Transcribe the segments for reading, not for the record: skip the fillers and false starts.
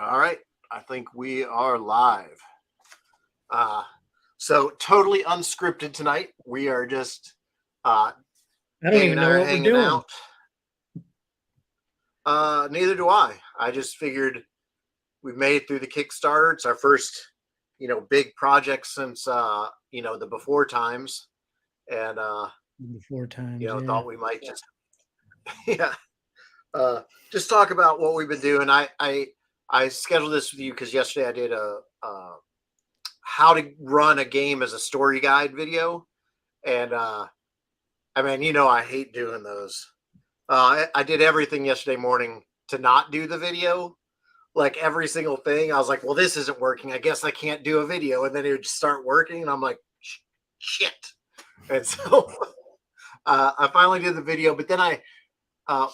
All right. I think we are live. So totally unscripted tonight. We are just I don't even know what we're doing. Neither do I. I just figured we've made it through the Kickstarter. It's our first, big project since the before times. And Before times, yeah. thought we might just just talk about what we've been doing. I scheduled this with you because yesterday I did a how to run a game as a story guide video, and I hate doing those. I did everything yesterday morning to not do the video, like every single thing. I was like, well, this isn't working. I guess I can't do a video, and then it would just start working, and I'm like, shit. And so I finally did the video, but then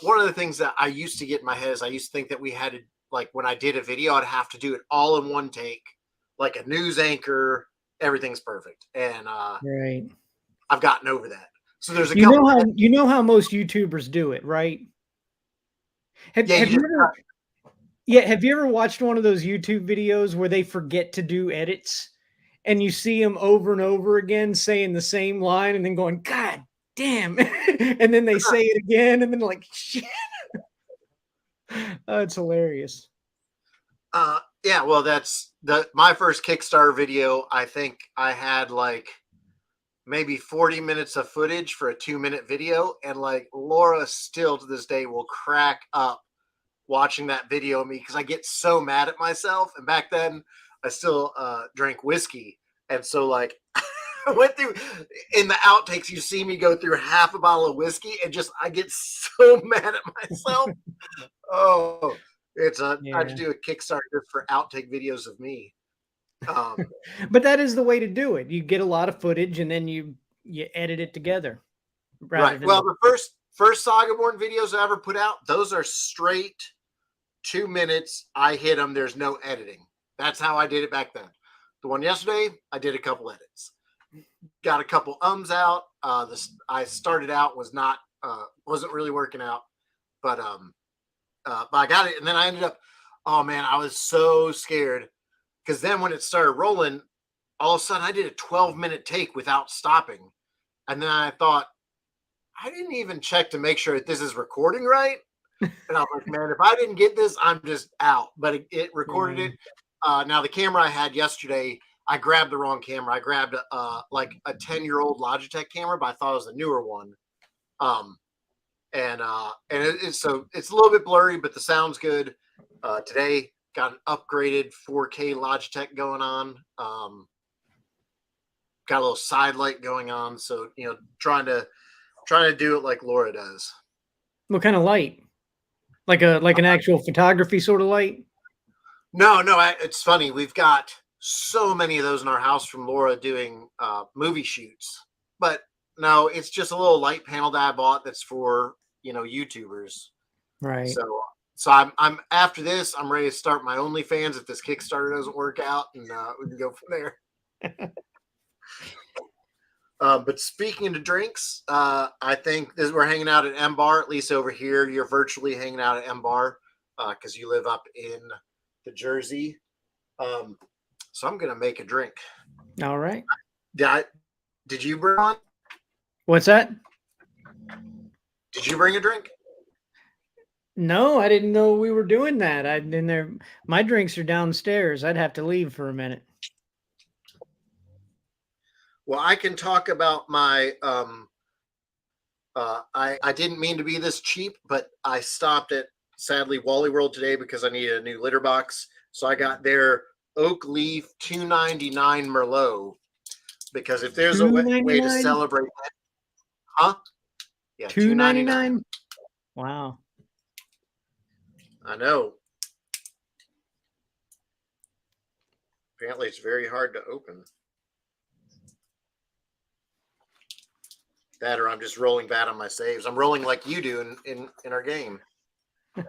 one of the things that I used to get in my head is I used to think that we had to, like, when I did a video, I'd have to do it all in one take, like a news anchor. Everything's perfect, and right. I've gotten over that. So there's you know how most YouTubers do it, right? Have you ever watched one of those YouTube videos where they forget to do edits, and you see them over and over again saying the same line, and then going, "God damn," and then they say it again, and then like, shit. Oh, it's hilarious. Yeah, well, that's my first Kickstarter video. I think I had like maybe 40 minutes of footage for a 2-minute video, and like Laura still to this day will crack up watching that video of me because I get so mad at myself. And back then I still drank whiskey, and so like I went through in the outtakes, you see me go through half a bottle of whiskey, and just I get so mad at myself. Oh, I just do a Kickstarter for outtake videos of me. But that is the way to do it. You get a lot of footage, and then you edit it together. Right. Well, the first SagaBorn videos I ever put out, those are straight 2 minutes. I hit them. There's no editing. That's how I did it back then. The one yesterday, I did a couple edits. Got a couple ums out. I started out wasn't really working out, but I got it, and then I ended up. Oh man, I was so scared because then when it started rolling, all of a sudden I did a 12-minute take without stopping, and then I thought I didn't even check to make sure that this is recording right. And I was like, man, if I didn't get this, I'm just out. But it recorded it. Now the camera I had yesterday, I grabbed the wrong camera. I grabbed like a 10-year-old Logitech camera, but I thought it was a newer one. So it's a little bit blurry, but the sound's good. Today got an upgraded 4K Logitech going on. Got a little side light going on. So, trying to do it like Laura does. What kind of light? Like an actual photography sort of light? No, it's funny. We've got so many of those in our house from Laura doing movie shoots. But no, it's just a little light panel that I bought that's for, YouTubers. Right. So I'm after this, I'm ready to start my OnlyFans if this Kickstarter doesn't work out, and we can go from there. But speaking of drinks, I think we're hanging out at MBar, at least over here. You're virtually hanging out at MBar because you live up in the Jersey. So I'm going to make a drink. All right. Did you bring one? What's that? Did you bring a drink? No, I didn't know we were doing that. My drinks are downstairs. I'd have to leave for a minute. Well, I can talk about my, I didn't mean to be this cheap, but I stopped at, sadly, Wally World today because I needed a new litter box. So I got their Oak Leaf $2.99 Merlot, because if there's a way to celebrate that. Huh? Yeah, $2.99. Wow. I know. Apparently it's very hard to open. That, or I'm just rolling bad on my saves. I'm rolling like you do in our game. Do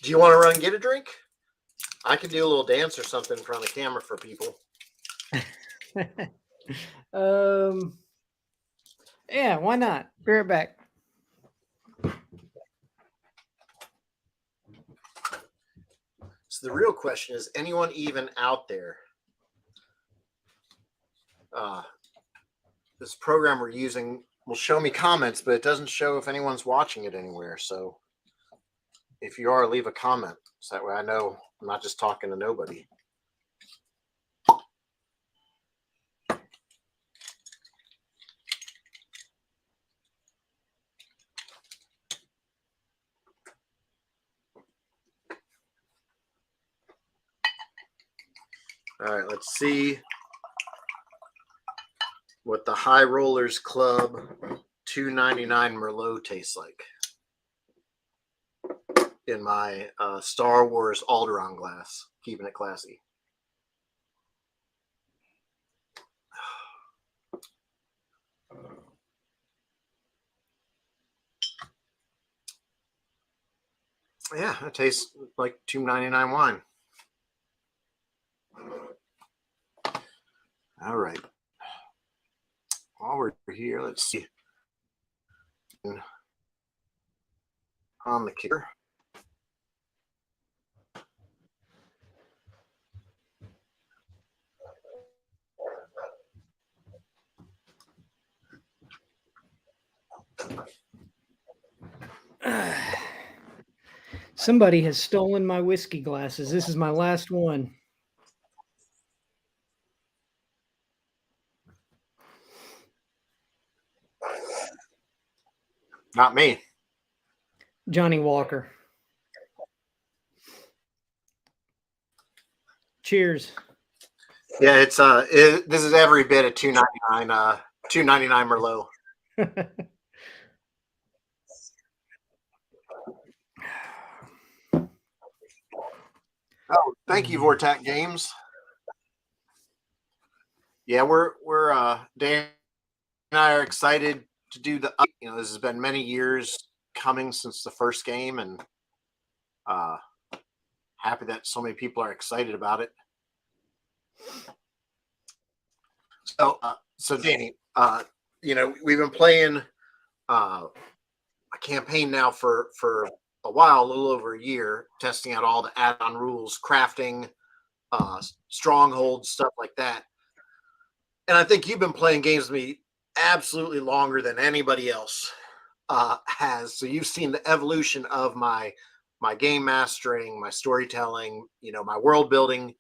you want to run and get a drink? I can do a little dance or something in front of the camera for people. Yeah, why not? Be right back. So the real question is, anyone even out there? This program we're using will show me comments, but it doesn't show if anyone's watching it anywhere. So if you are, leave a comment. So that way I know I'm not just talking to nobody. All right, let's see what the High Rollers Club $2.99 Merlot tastes like in my Star Wars Alderaan glass, keeping it classy. Yeah, it tastes like $2.99 wine. All right. While we're here, let's see. On the kicker. Somebody has stolen my whiskey glasses. This is my last one. Not me. Johnny Walker. Cheers. Yeah, it's this is every bit of $2.99 $2.99 Merlot. Oh, thank you, Vortac Games. Yeah, we're Dan and I are excited to do the. This has been many years coming since the first game, and happy that so many people are excited about it. So Danny, we've been playing a campaign now for a while, a little over a year, testing out all the add-on rules, crafting, strongholds, stuff like that. And I think you've been playing games with me absolutely longer than anybody else has. So you've seen the evolution of my game mastering, my storytelling, my world building.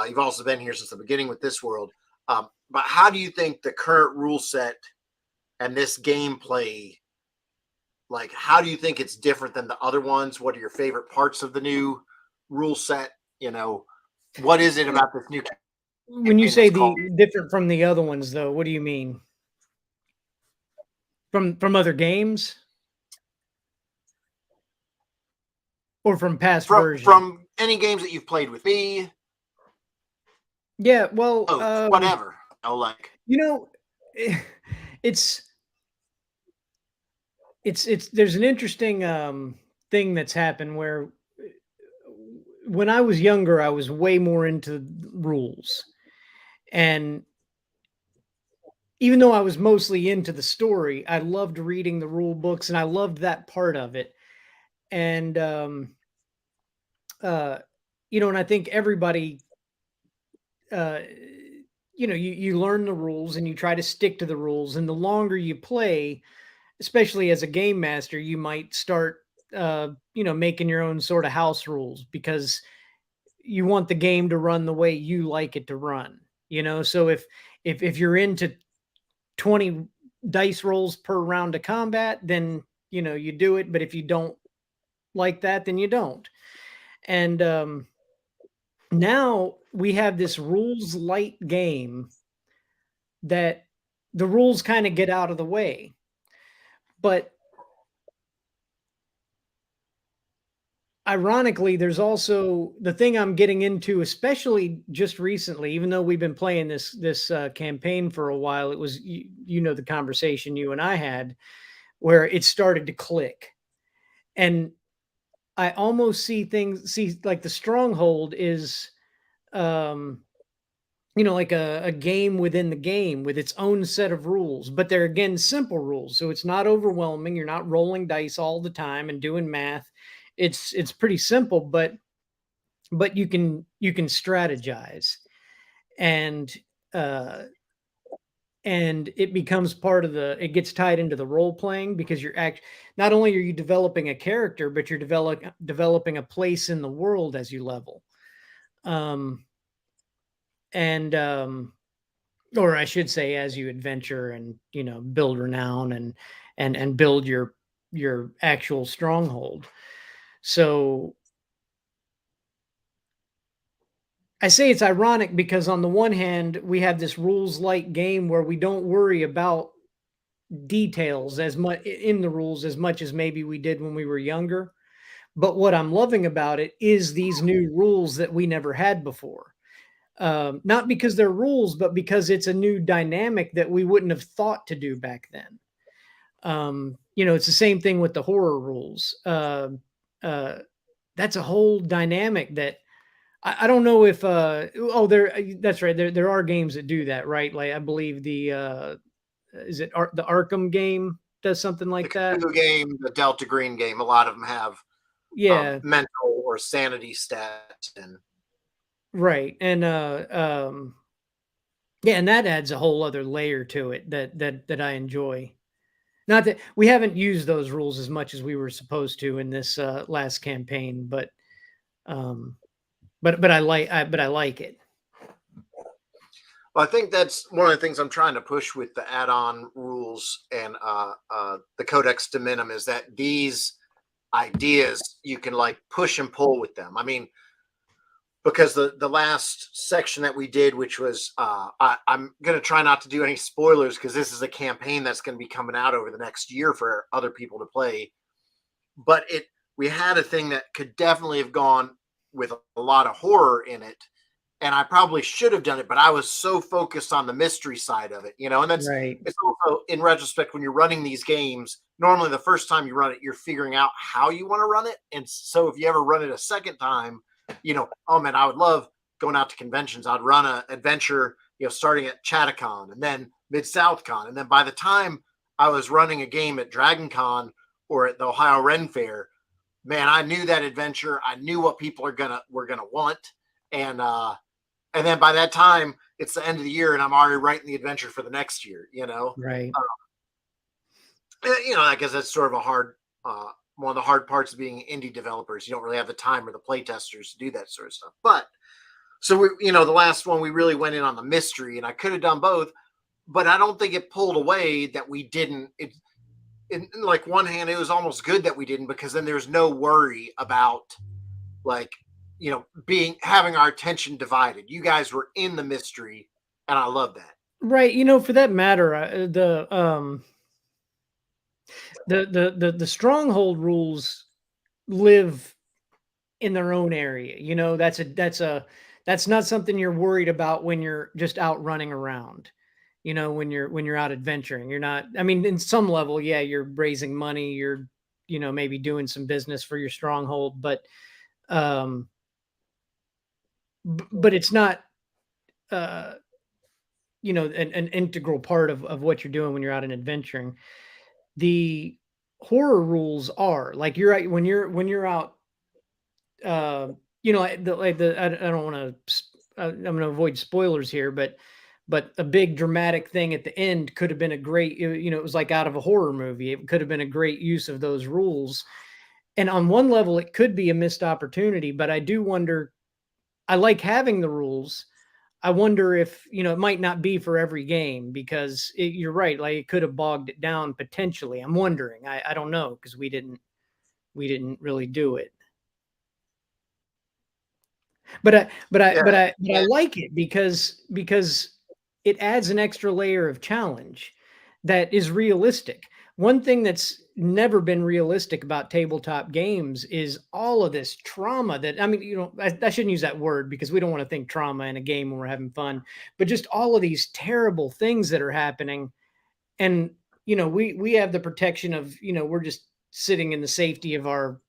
You've also been here since the beginning with this world. But how do you think the current rule set and this gameplay, like, how do you think it's different than the other ones? What are your favorite parts of the new rule set? What is it about this new? When you say different from the other ones, though, what do you mean? From other games? Or from past versions? From any games that you've played with me. Yeah, well, whatever. It's there's an interesting thing that's happened where when I was younger, I was way more into rules. And even though I was mostly into the story, I loved reading the rule books and I loved that part of it. And, and I think everybody, you learn the rules and you try to stick to the rules. And the longer you play, especially as a game master, you might start, making your own sort of house rules because you want the game to run the way you like it to run. So if you're into 20 dice rolls per round of combat, then you do it. But if you don't like that, then you don't. And now we have this rules light game that the rules kind of get out of the way. But ironically, there's also the thing I'm getting into, especially just recently, even though we've been playing this campaign for a while. It was, the conversation you and I had where it started to click. And I almost see like the Stronghold is, like a game within the game with its own set of rules, but they're, again, simple rules. So it's not overwhelming. You're not rolling dice all the time and doing math. It's pretty simple, but but you can strategize, and uh, it becomes part of the, it gets tied into the role playing, because not only are you developing a character, but you're developing a place in the world as you level. And or I should say, as you adventure and, build renown and build your actual stronghold. So I say it's ironic because on the one hand, we have this rules light game where we don't worry about details as much in the rules as much as maybe we did when we were younger. But what I'm loving about it is these new rules that we never had before. Not because they're rules, but because it's a new dynamic that we wouldn't have thought to do back then. It's the same thing with the horror rules. That's a whole dynamic that I don't know if that's right. There are games that do that, right? Like I believe the the Arkham game does something like that. The game, the Delta Green game, a lot of them have mental or sanity stats, and right. And yeah, and that adds a whole other layer to it that I enjoy. Not that we haven't used those rules as much as we were supposed to in this last campaign, but I like it. Well, I think that's one of the things I'm trying to push with the add-on rules and the Codex Dominum is that these ideas you can like push and pull with them. I mean, because the last section that we did, which was I'm going to try not to do any spoilers because this is a campaign that's going to be coming out over the next year for other people to play. But we had a thing that could definitely have gone with a lot of horror in it. And I probably should have done it, but I was so focused on the mystery side of it, and that's right. It's also in retrospect, when you're running these games, normally the first time you run it, you're figuring out how you want to run it. And so if you ever run it a second time, oh man, I would love going out to conventions. I'd run an adventure, starting at Chattacon and then Mid-South Con. And then by the time I was running a game at Dragon Con or at the Ohio Ren Fair, man, I knew that adventure. I knew what people were gonna want. And then by that time, it's the end of the year, and I'm already writing the adventure for the next year. Right. I guess that's sort of one of the hard parts of being indie developers. You don't really have the time or the play testers to do that sort of stuff. But so the last one we really went in on the mystery, and I could have done both, but I don't think it pulled away that we didn't. In like one hand, it was almost good that we didn't, because then there's no worry about having our attention divided. You guys were in the mystery, and I love that. Right. For that matter, the stronghold rules live in their own area. That's not something you're worried about when you're just out running around. When you're out adventuring, you're not. I mean, in some level, yeah, you're raising money. You're maybe doing some business for your stronghold, but it's not an integral part of what you're doing when you're out and adventuring. The horror rules are like, you're right, when you're out, I don't want to, I'm going to avoid spoilers here, but a big dramatic thing at the end could have been a great, it was like out of a horror movie. It could have been a great use of those rules. And on one level, it could be a missed opportunity, but I do wonder, I like having the rules. I wonder if, it might not be for every game, because you're right. Like, it could have bogged it down potentially. I'm wondering, I don't know, because we didn't really do it. But I like it because it adds an extra layer of challenge that is realistic. One thing that's never been realistic about tabletop games is all of this trauma that, I mean, I shouldn't use that word, because we don't want to think trauma in a game when we're having fun, but just all of these terrible things that are happening. And, we have the protection of, we're just sitting in the safety of our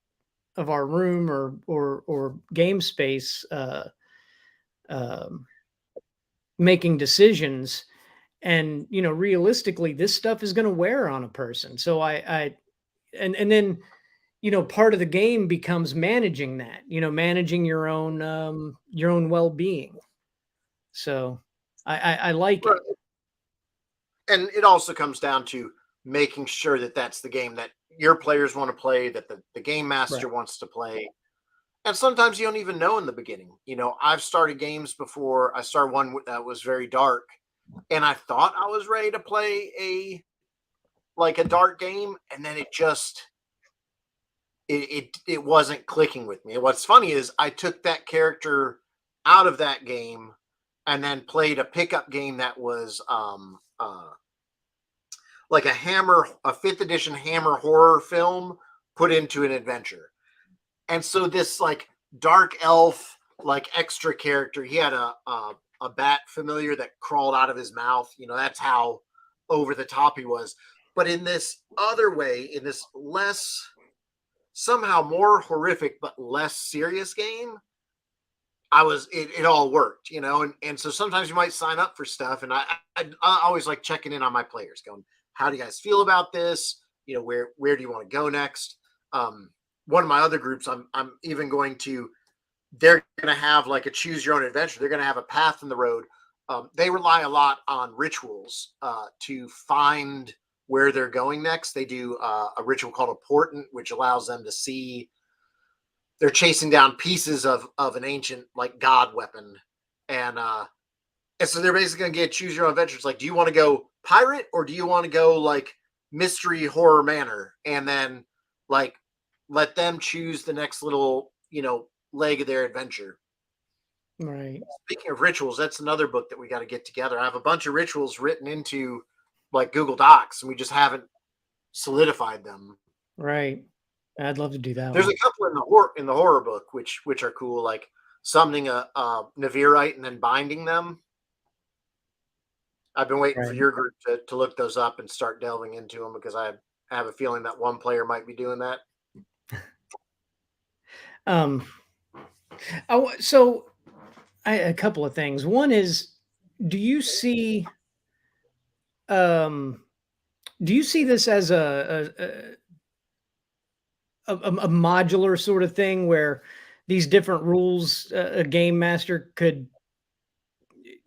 room or game space, making decisions. And, realistically, this stuff is going to wear on a person. So and then, part of the game becomes managing that, managing your own well-being. So I like it. And it also comes down to making sure that that's the game that your players want to play, that the game master Right. wants to play. And sometimes you don't even know in the beginning. I've started games before. I started one that was very dark, and I thought I was ready to play a dark game, and then it wasn't clicking with me. And what's funny is I took that character out of that game and then played a pickup game that was like a 5th edition Hammer horror film put into an adventure. And so this dark elf extra character, he had a bat familiar that crawled out of his mouth. That's how over the top he was. But in this other way, in this less, somehow more horrific but less serious game, it all worked, and so sometimes you might sign up for stuff, and I always like checking in on my players, going, how do you guys feel about this? Where do you want to go next? One of my other groups, I'm even going to, they're going to have a choose your own adventure. They're going to have a path in the road. They rely a lot on rituals to find where they're going next. They do a ritual called a portent, which allows them to see they're chasing down pieces of an ancient god weapon, and so they're basically going to get choose your own adventure. It's do you want to go pirate, or do you want to go mystery horror manor, and then let them choose the next little leg of their adventure. Right. Speaking of rituals, that's another book that we got to get together. I have a bunch of rituals written into Google Docs, and we just haven't solidified them. Right. I'd love to do that. There's a couple in the horror book which are cool, like summoning a Navirite and then binding them. I've been waiting for your group to look those up and start delving into them, because I have a feeling that one player might be doing that. So a couple of things. One is, do you see this as a modular sort of thing, where these different rules a game master could,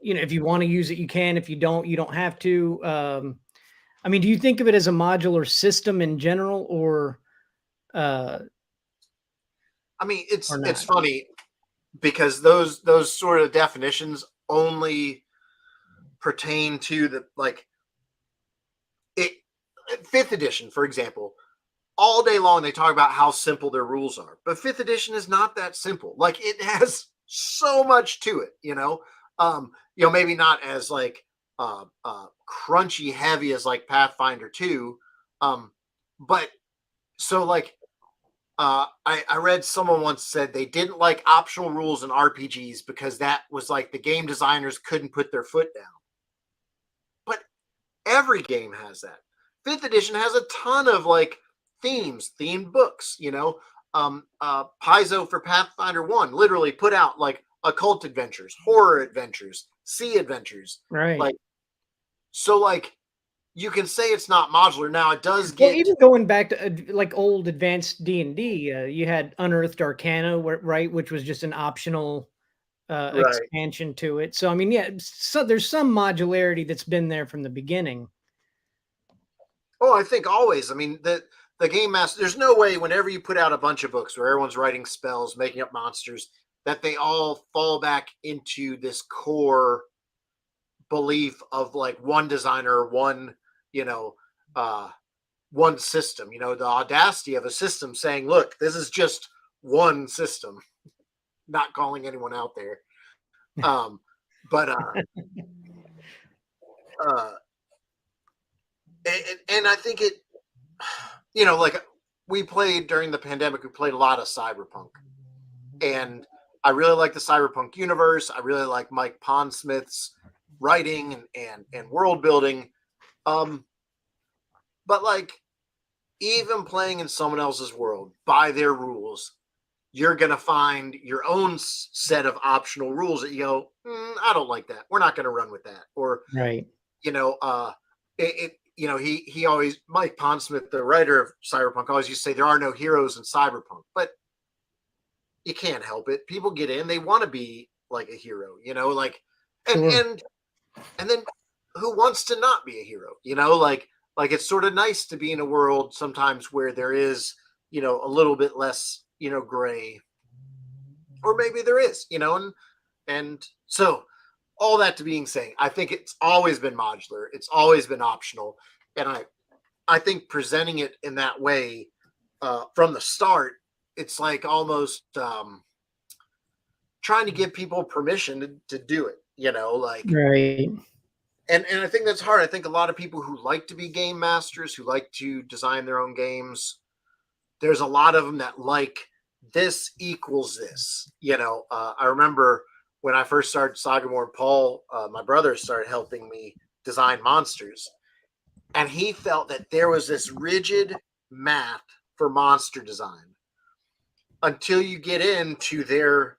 if you want to use it, you can. If you don't, you don't have to. I mean, do you think of it as a modular system in general, or? I mean, it's funny, because those sort of definitions only pertain to the 5th edition, for example. All day long they talk about how simple their rules are, but 5th edition is not that simple. It has so much to it, maybe not as crunchy heavy as Pathfinder 2, but so I read someone once said they didn't like optional rules in RPGs because that was the game designers couldn't put their foot down. But every game has that. 5th edition has a ton of themed books, Paizo for Pathfinder 1 literally put out occult adventures, horror adventures, sea adventures. Right. So you can say it's not modular. Now it does get, well, even going back to old advanced D&D, you had Unearthed Arcana, right, which was just an optional expansion to it. So I mean, yeah, so there's some modularity that's been there from the beginning. Oh, I think always. I mean, the game master, there's no way whenever you put out a bunch of books where everyone's writing spells, making up monsters, that they all fall back into this core belief of one designer, one system, the audacity of a system saying, look, this is just one system, not calling anyone out there. And I think it, we played during the pandemic, we played a lot of Cyberpunk, and I really like the Cyberpunk universe. I really like Mike Pondsmith's writing and world building. But even playing in someone else's world by their rules, you're going to find your own set of optional rules that you go, I don't like that. We're not going to run with that. Or, right. you know, he always, Mike Pondsmith, the writer of Cyberpunk, always used to say there are no heroes in Cyberpunk, but you can't help it. People get in, they want to be like a hero, you know, like, Sure. and then who wants to not be a hero, you know, like it's sort of nice to be in a world sometimes where there is, you know, a little bit less, you know, gray, or maybe there is, you know, and so all that to being saying, I think it's always been modular. It's always been optional. And I think presenting it in that way from the start, it's like almost trying to give people permission to do it, you know, like, Right. and I think that's hard. I think a lot of people who like to be game masters, who like to design their own games, there's a lot of them that like this equals this, you know. I remember when I first started SagaBorn, Paul, my brother, started helping me design monsters, and he felt that there was this rigid math for monster design until you get into their,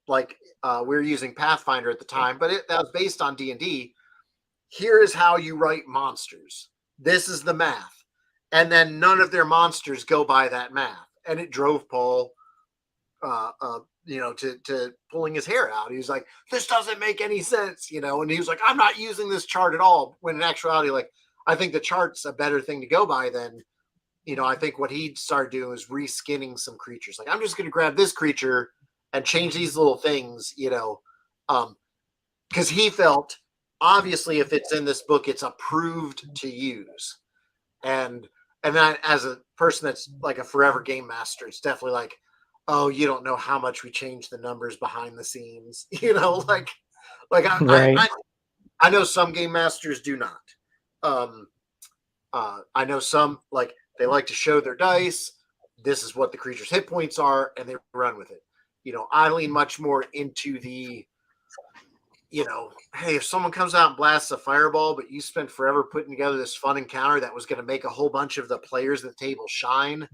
like, we were using Pathfinder at the time, but that was based on D&D. Here is how you write monsters. This is the math. And then none of their monsters go by that math. And it drove Paul, you know, to pulling his hair out. He was like, this doesn't make any sense, you know? And he was like, I'm not using this chart at all. When in actuality, like, I think the chart's a better thing to go by than, you know, I think what he started doing was reskinning some creatures. Like, I'm just going to grab this creature and change these little things, you know, because he felt, obviously, if it's in this book, it's approved to use. And then as a person that's like a forever game master, it's definitely like, oh, you don't know how much we change the numbers behind the scenes, you know, like Right. I know some game masters do not. I know some, like, they like to show their dice. This is what the creature's hit points are, and they run with it. You know, I lean much more into the, you know, hey, if someone comes out and blasts a fireball, but you spent forever putting together this fun encounter that was going to make a whole bunch of the players at the table shine,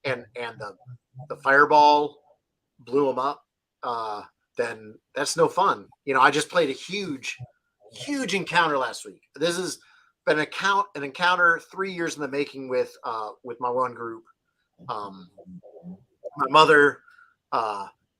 and the fireball blew them up, then that's no fun. You know, I just played a huge encounter last week. This has been an encounter 3 years in the making with my one group. My mother,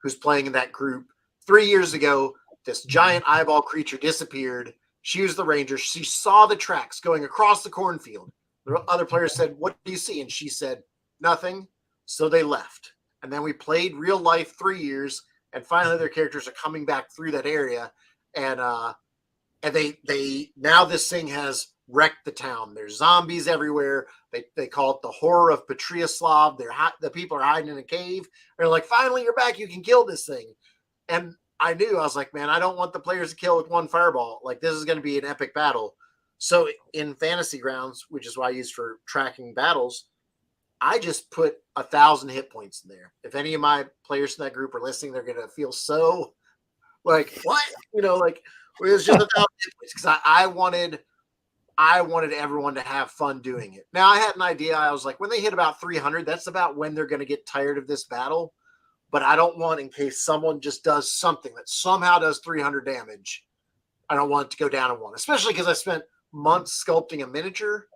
who's playing in that group, 3 years ago, this giant eyeball creature disappeared. She was the ranger. She saw the tracks going across the cornfield. The other players said, what do you see? And she said, nothing. So they left. And then we played real life 3 years, and finally their characters are coming back through that area. And they now this thing has wrecked the town. There's zombies everywhere. They call it the horror of Petrioslav. The people are hiding in a cave. They're like, finally, you're back. You can kill this thing. And I was like, man, I don't want the players to kill with one fireball. Like, this is going to be an epic battle. So in Fantasy Grounds, which is what I use for tracking battles, I just put 1,000 hit points in there. If any of my players in that group are listening, they're going to feel so like, what? You know, like, it was just 1,000 hit points because I wanted everyone to have fun doing it. Now, I had an idea. I was like, when they hit about 300, that's about when they're going to get tired of this battle. But I don't want, in case someone just does something that somehow does 300 damage, I don't want it to go down to one, especially because I spent months sculpting a miniature,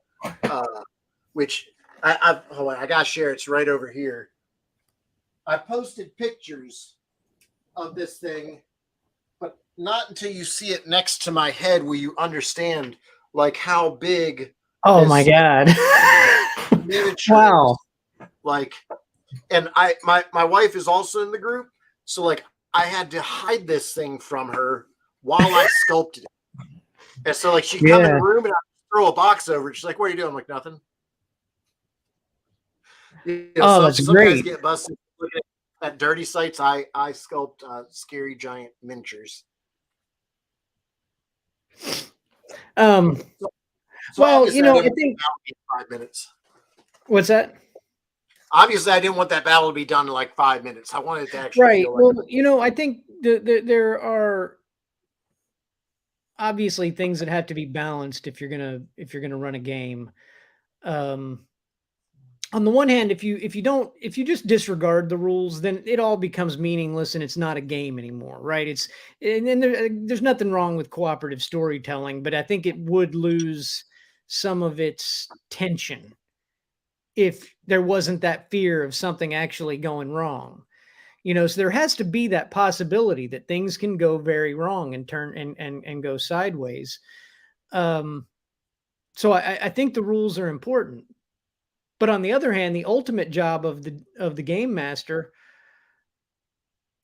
which hold on, I got to share. It's right over here. I posted pictures of this thing, but not until you see it next to my head will you understand, like, how big. Oh my God. Wow. Is. Like, and my wife is also in the group, so like I had to hide this thing from her while I sculpted it. And so like she'd come in the room and I'd throw a box over it. She's like, what are you doing? I'm like, nothing. You know, that's some great. guys get busted looking at dirty sites. I sculpt scary giant miniatures. Well, you know, I think 5 minutes. What's that? Obviously, I didn't want that battle to be done in like 5 minutes. I wanted it to actually right. Like, well, you know, I think there are obviously things that have to be balanced if you're gonna run a game. On the one hand, if you just disregard the rules, then it all becomes meaningless and it's not a game anymore, right? And there's nothing wrong with cooperative storytelling, but I think it would lose some of its tension if there wasn't that fear of something actually going wrong. So there has to be that possibility that things can go very wrong and turn and go sideways. So I think the rules are important. But on the other hand, the ultimate job of the game master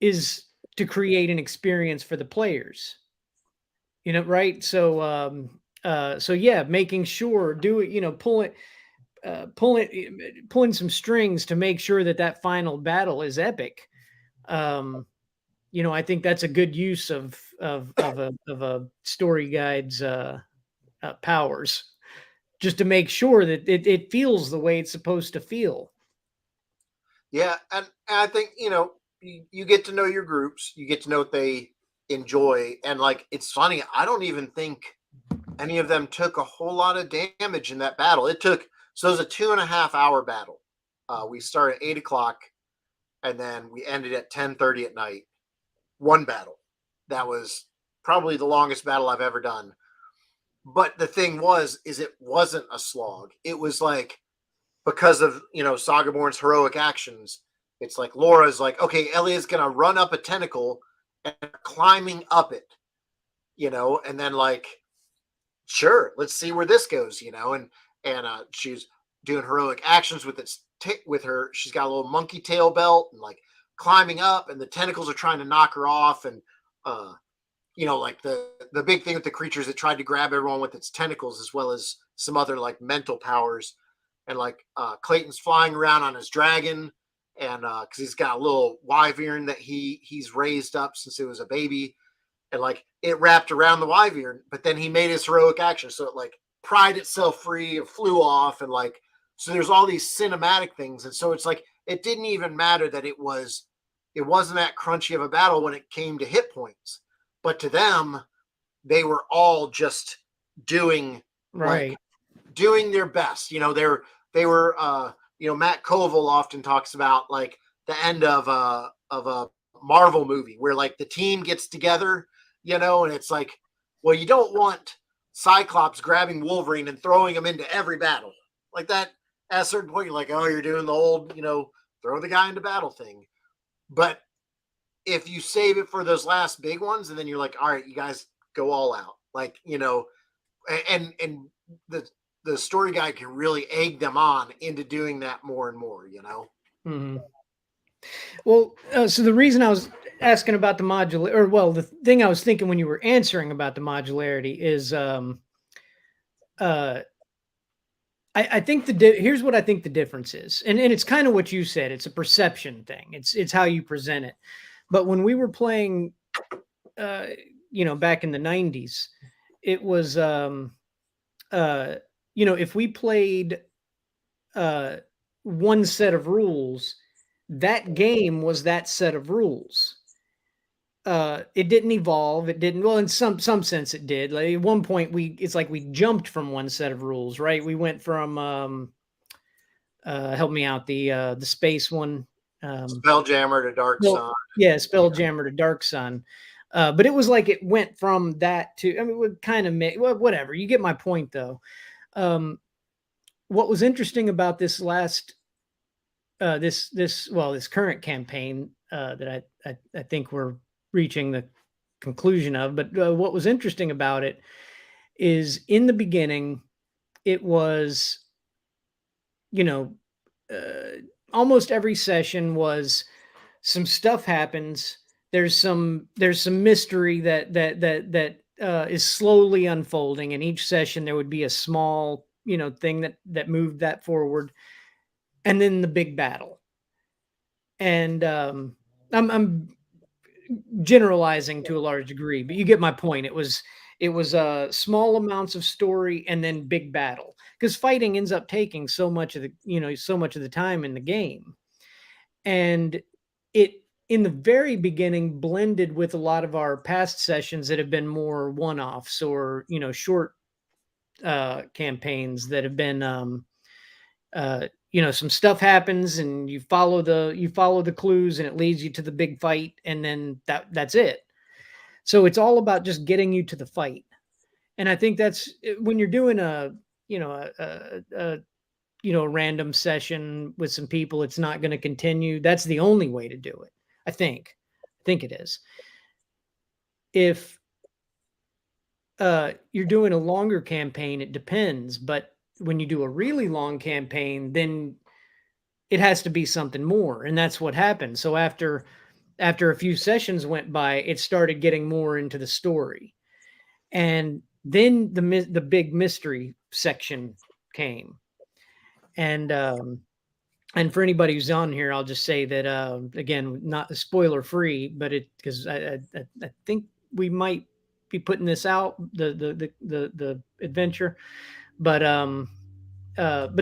is to create an experience for the players. Right? So yeah, making sure pulling some strings to make sure that final battle is epic. I think that's a good use of a story guide's powers, just to make sure that it feels the way it's supposed to feel. Yeah, and I think you get to know your groups, you get to know what they enjoy, and like it's funny. I don't even think any of them took a whole lot of damage in that battle. It was a 2.5 hour battle. We started at 8 o'clock, and then we ended at 10:30 at night. One battle. That was probably the longest battle I've ever done. But the thing is it wasn't a slog. It was like, because of SagaBorn's heroic actions, it's like Laura's like, okay, Elliot's gonna run up a tentacle and climbing up it, and then like, sure, let's see where this goes, and she's doing heroic actions with with her. She's got a little monkey tail belt and like climbing up, and the tentacles are trying to knock her off, and like the big thing with the creatures that tried to grab everyone with its tentacles, as well as some other like mental powers. And like Clayton's flying around on his dragon, and because he's got a little wyvern that he's raised up since it was a baby, and like it wrapped around the wyvern, but then he made his heroic action, so it like pried itself free and flew off, and like, so there's all these cinematic things, and so it's like it didn't even matter that it wasn't that crunchy of a battle when it came to hit points, but to them, they were all just doing doing their best. They were Matt Koval often talks about like the end of a Marvel movie where like the team gets together, and it's like, well, you don't want Cyclops grabbing Wolverine and throwing him into every battle like that. At a certain point, you're like, oh, you're doing the old, throw the guy into battle thing. But if you save it for those last big ones, and then you're like, all right, you guys go all out, like, and the story guide can really egg them on into doing that more and more, Mm-hmm. Well, so the reason I was asking about the modular, or well, the thing I was thinking when you were answering about the modularity is, I think here's what I think the difference is, and it's kind of what you said. It's a perception thing. It's how you present it. But when we were playing, back in the 90s, it was, if we played one set of rules, that game was that set of rules. It didn't evolve. It didn't. Well, in some sense, it did. Like at one point, it's like we jumped from one set of rules, right? We went from help me out, the space one, Spelljammer to Dark Sun. Yeah, Spelljammer to Dark Sun. But it was like it went from that to, I mean, it would kind of make, well, whatever. You get my point, though. What was interesting about this last, this current campaign that I think we're reaching the conclusion of, but what was interesting about it is in the beginning, it was, almost every session was some stuff happens. There's some mystery that is slowly unfolding. In each session, there would be a small, thing that moved that forward, and then the big battle. And I'm generalizing to a large degree, but you get my point. It was small amounts of story and then big battle, because fighting ends up taking so much of the time in the game, and it in the very beginning blended with a lot of our past sessions that have been more one-offs or short campaigns that have been some stuff happens and you follow the clues and it leads you to the big fight, and then that's it. So it's all about just getting you to the fight. And I think that's when you're doing a a random session with some people, it's not going to continue. That's the only way to do it. I think it is. If you're doing a longer campaign, it depends. But when you do a really long campaign, then it has to be something more. And that's what happened. So after a few sessions went by, it started getting more into the story. And then the big mystery section came. And for anybody who's on here, I'll just say that again, not spoiler free, but because I think we might be putting this out, the adventure, but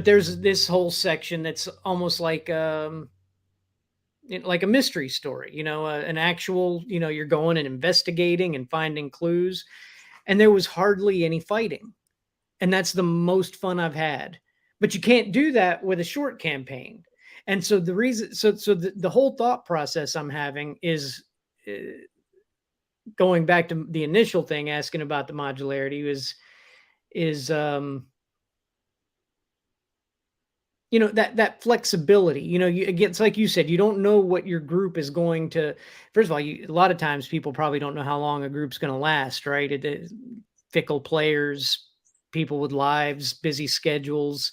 there's this whole section that's almost like a mystery story, an actual, you're going and investigating and finding clues, and there was hardly any fighting, and that's the most fun I've had. But you can't do that with a short campaign. And so the reason, so the whole thought process I'm having is going back to the initial thing, asking about the modularity is that flexibility. It's like you said, you don't know what your group is going to. First of all, a lot of times people probably don't know how long a group's going to last, right? It is fickle players, people with lives, busy schedules.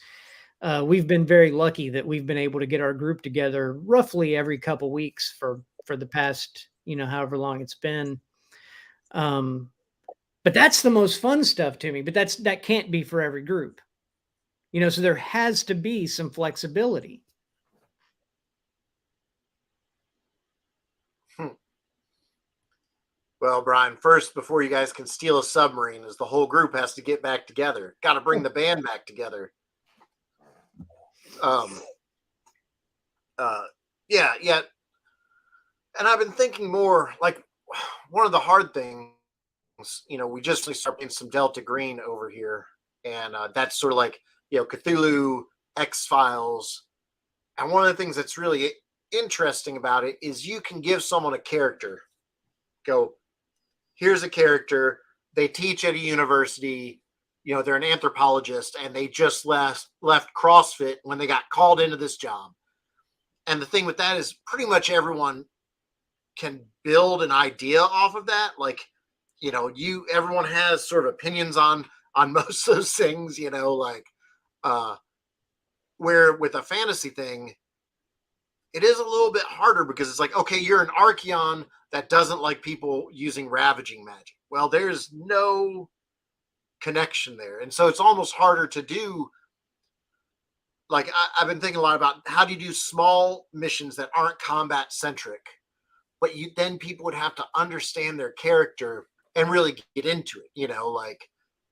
We've been very lucky that we've been able to get our group together roughly every couple weeks for the past, however long it's been. But that's the most fun stuff to me. But that can't be for every group, so there has to be some flexibility. Well, Brian, first, before you guys can steal a submarine, is the whole group has to get back together. Got to bring the band back together. Yeah. And I've been thinking more, like, one of the hard things, we just started playing some Delta Green over here, and that's sort of like, Cthulhu, X-Files. And one of the things that's really interesting about it is you can give someone a character. Go, here's a character. They teach at a university. They're an anthropologist, and they just left CrossFit when they got called into this job. And the thing with that is pretty much everyone can build an idea off of that. Like, everyone has sort of opinions on most of those things, where with a fantasy thing, it is a little bit harder because it's like, okay, you're an Archeon that doesn't like people using ravaging magic. Well, there's no connection there. And so it's almost harder to do. Like, I've been thinking a lot about how do you do small missions that aren't combat centric, but then people would have to understand their character and really get into it.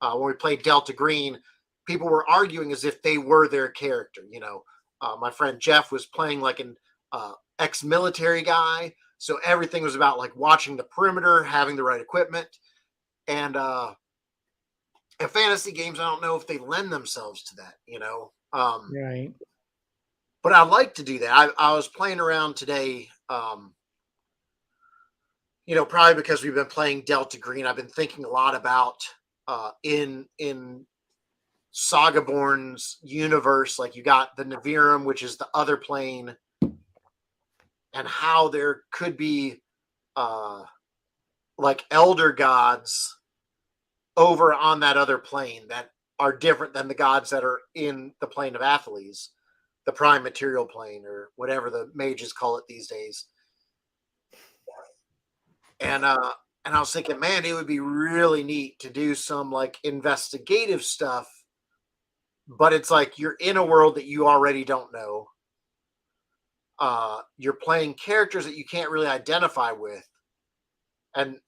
When we played Delta Green, people were arguing as if they were their character. My friend Jeff was playing like an ex-military guy. So everything was about like watching the perimeter, having the right equipment. And in fantasy games, I don't know if they lend themselves to that, Right. But I'd like to do that. I was playing around today, probably because we've been playing Delta Green. I've been thinking a lot about in SagaBorn's universe, like you got the Navirum, which is the other plane, and how there could be like elder gods over on that other plane that are different than the gods that are in the plane of Atheles, the prime material plane, or whatever the mages call it these days. And I was thinking, man, it would be really neat to do some like investigative stuff, but it's like you're in a world that you already don't know. You're playing characters that you can't really identify with, and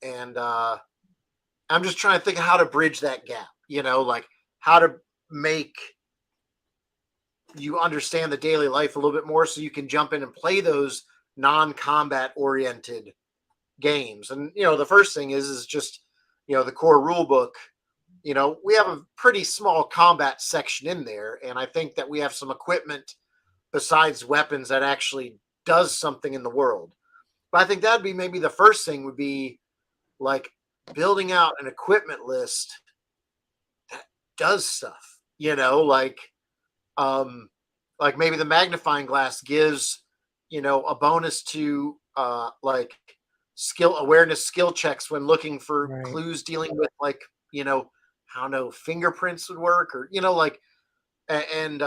I'm just trying to think of how to bridge that gap. Like how to make you understand the daily life a little bit more, so you can jump in and play those non-combat oriented games. And the first thing is just the core rule book. We have a pretty small combat section in there, and I think that we have some equipment besides weapons that actually does something in the world. But I think that'd be maybe the first thing would be like building out an equipment list that does stuff. you know, like maybe the magnifying glass gives, you know, a bonus to like skill awareness skill checks when looking for Right. clues dealing with like, you know, I don't know, fingerprints would work, or you know, like and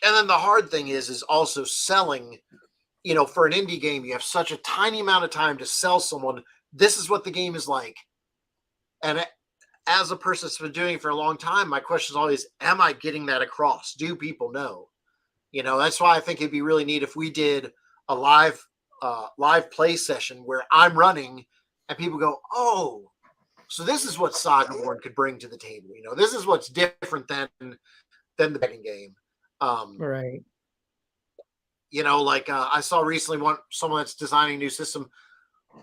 and then the hard thing is also selling, you know, for an indie game, you have such a tiny amount of time to sell someone this is what the game is like. And as a person that's been doing it for a long time, my question is always, am I getting that across? Do people know? You know, that's why I think it'd be really neat if we did a live play session where I'm running and people go, oh, so this is what SagaBorn could bring to the table. You know, this is what's different than the betting game. Right. You know, like I saw recently someone that's designing a new system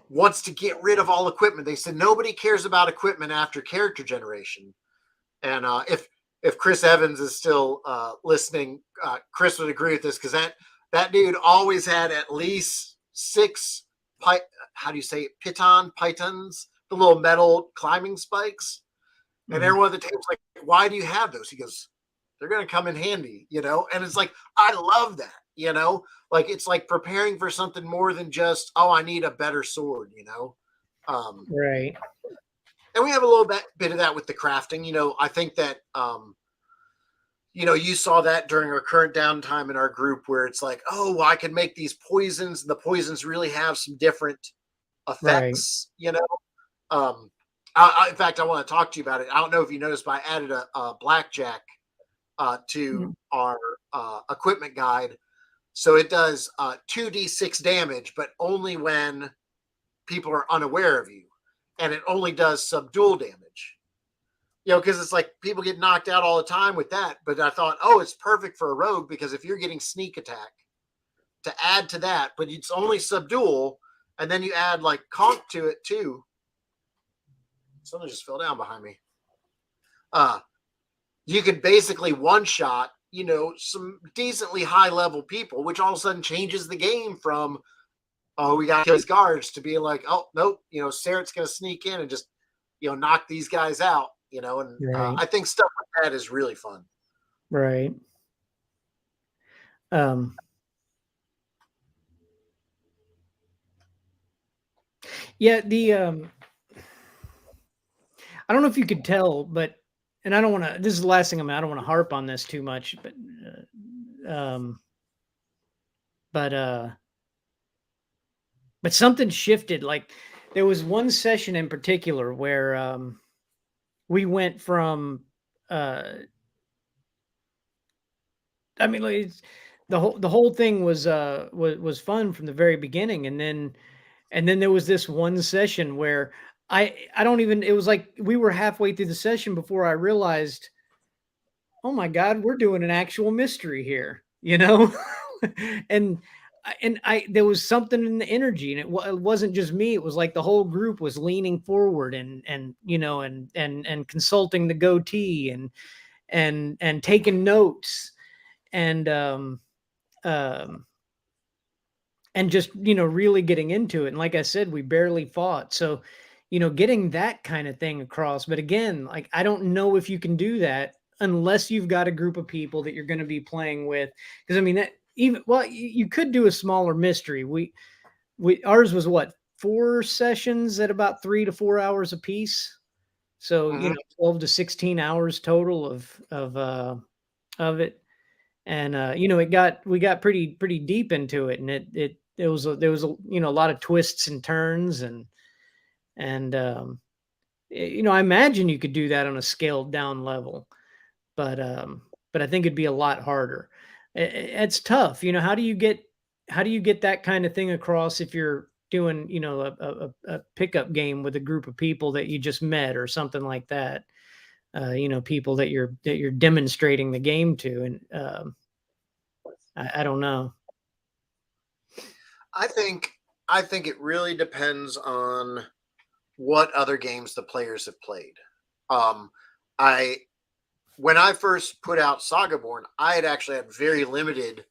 wants to get rid of all equipment. They said nobody cares about equipment after character generation. And if Chris Evans is still listening, Chris would agree with this because that dude always had at least six how do you say it? Pitons, the little metal climbing spikes. And Mhm. everyone at the table's like, why do you have those? He goes, they're going to come in handy, you know? And it's like, I love that, you know? Like, it's like preparing for something more than just, oh, I need a better sword, you know? Right. And we have a little bit of that with the crafting. You know, I think that, you know, you saw that during our current downtime in our group where it's like, oh, well, I can make these poisons, and the poisons really have some different Right. effects, you know? Um, in fact, I want to talk to you about it. I don't know if you noticed, but I added a blackjack to Mhm. our equipment guide. So it does 2d6 damage, but only when people are unaware of you. And it only does subdual damage. You know, because it's like people get knocked out all the time with that. But I thought, oh, it's perfect for a rogue because if you're getting sneak attack, to add to that, but it's only subdual, and then you add like conk to it too. Something just fell down behind me. Uh, you could basically one shot, you know, some decently high level people, which all of a sudden changes the game from, oh, we got to kill these guards to being like, oh, nope, you know, Sarah's going to sneak in and just, you know, knock these guys out, you know, and Right. I think stuff like that is really fun. Right. Um, yeah, I don't know if you could tell, but and I don't want to. This is the last thing I don't want to harp on this too much, um, but uh, but something shifted. Like there was one session in particular where we went from uh, I mean, like, the whole thing was fun from the very beginning, and then there was this one session where I don't even. It was like we were halfway through the session before I realized, oh my God, we're doing an actual mystery here, you know? and and I there was something in the energy, and it wasn't just me. It was like the whole group was leaning forward and you know and consulting the goatee and taking notes and um and just really getting into it. And like I said, we barely fought, so getting that kind of thing across. But again, like, I don't know if you can do that unless you've got a group of people that you're going to be playing with. Because I mean, that even, well, you could do a smaller mystery. We ours was what, 4 sessions at about 3 to 4 hours a piece, so Mm-hmm. 12 to 16 hours total of it. And we got pretty deep into it, and it was there was a lot of twists and turns, and I imagine you could do that on a scaled down level, but I think it'd be a lot harder. It's tough. How do you get that kind of thing across if you're doing a pickup game with a group of people that you just met or something like that? People that you're demonstrating the game to, and I don't know. I think I think it really depends on what other games the players have played. Um, I When I first put out SagaBorn, I had actually had very limited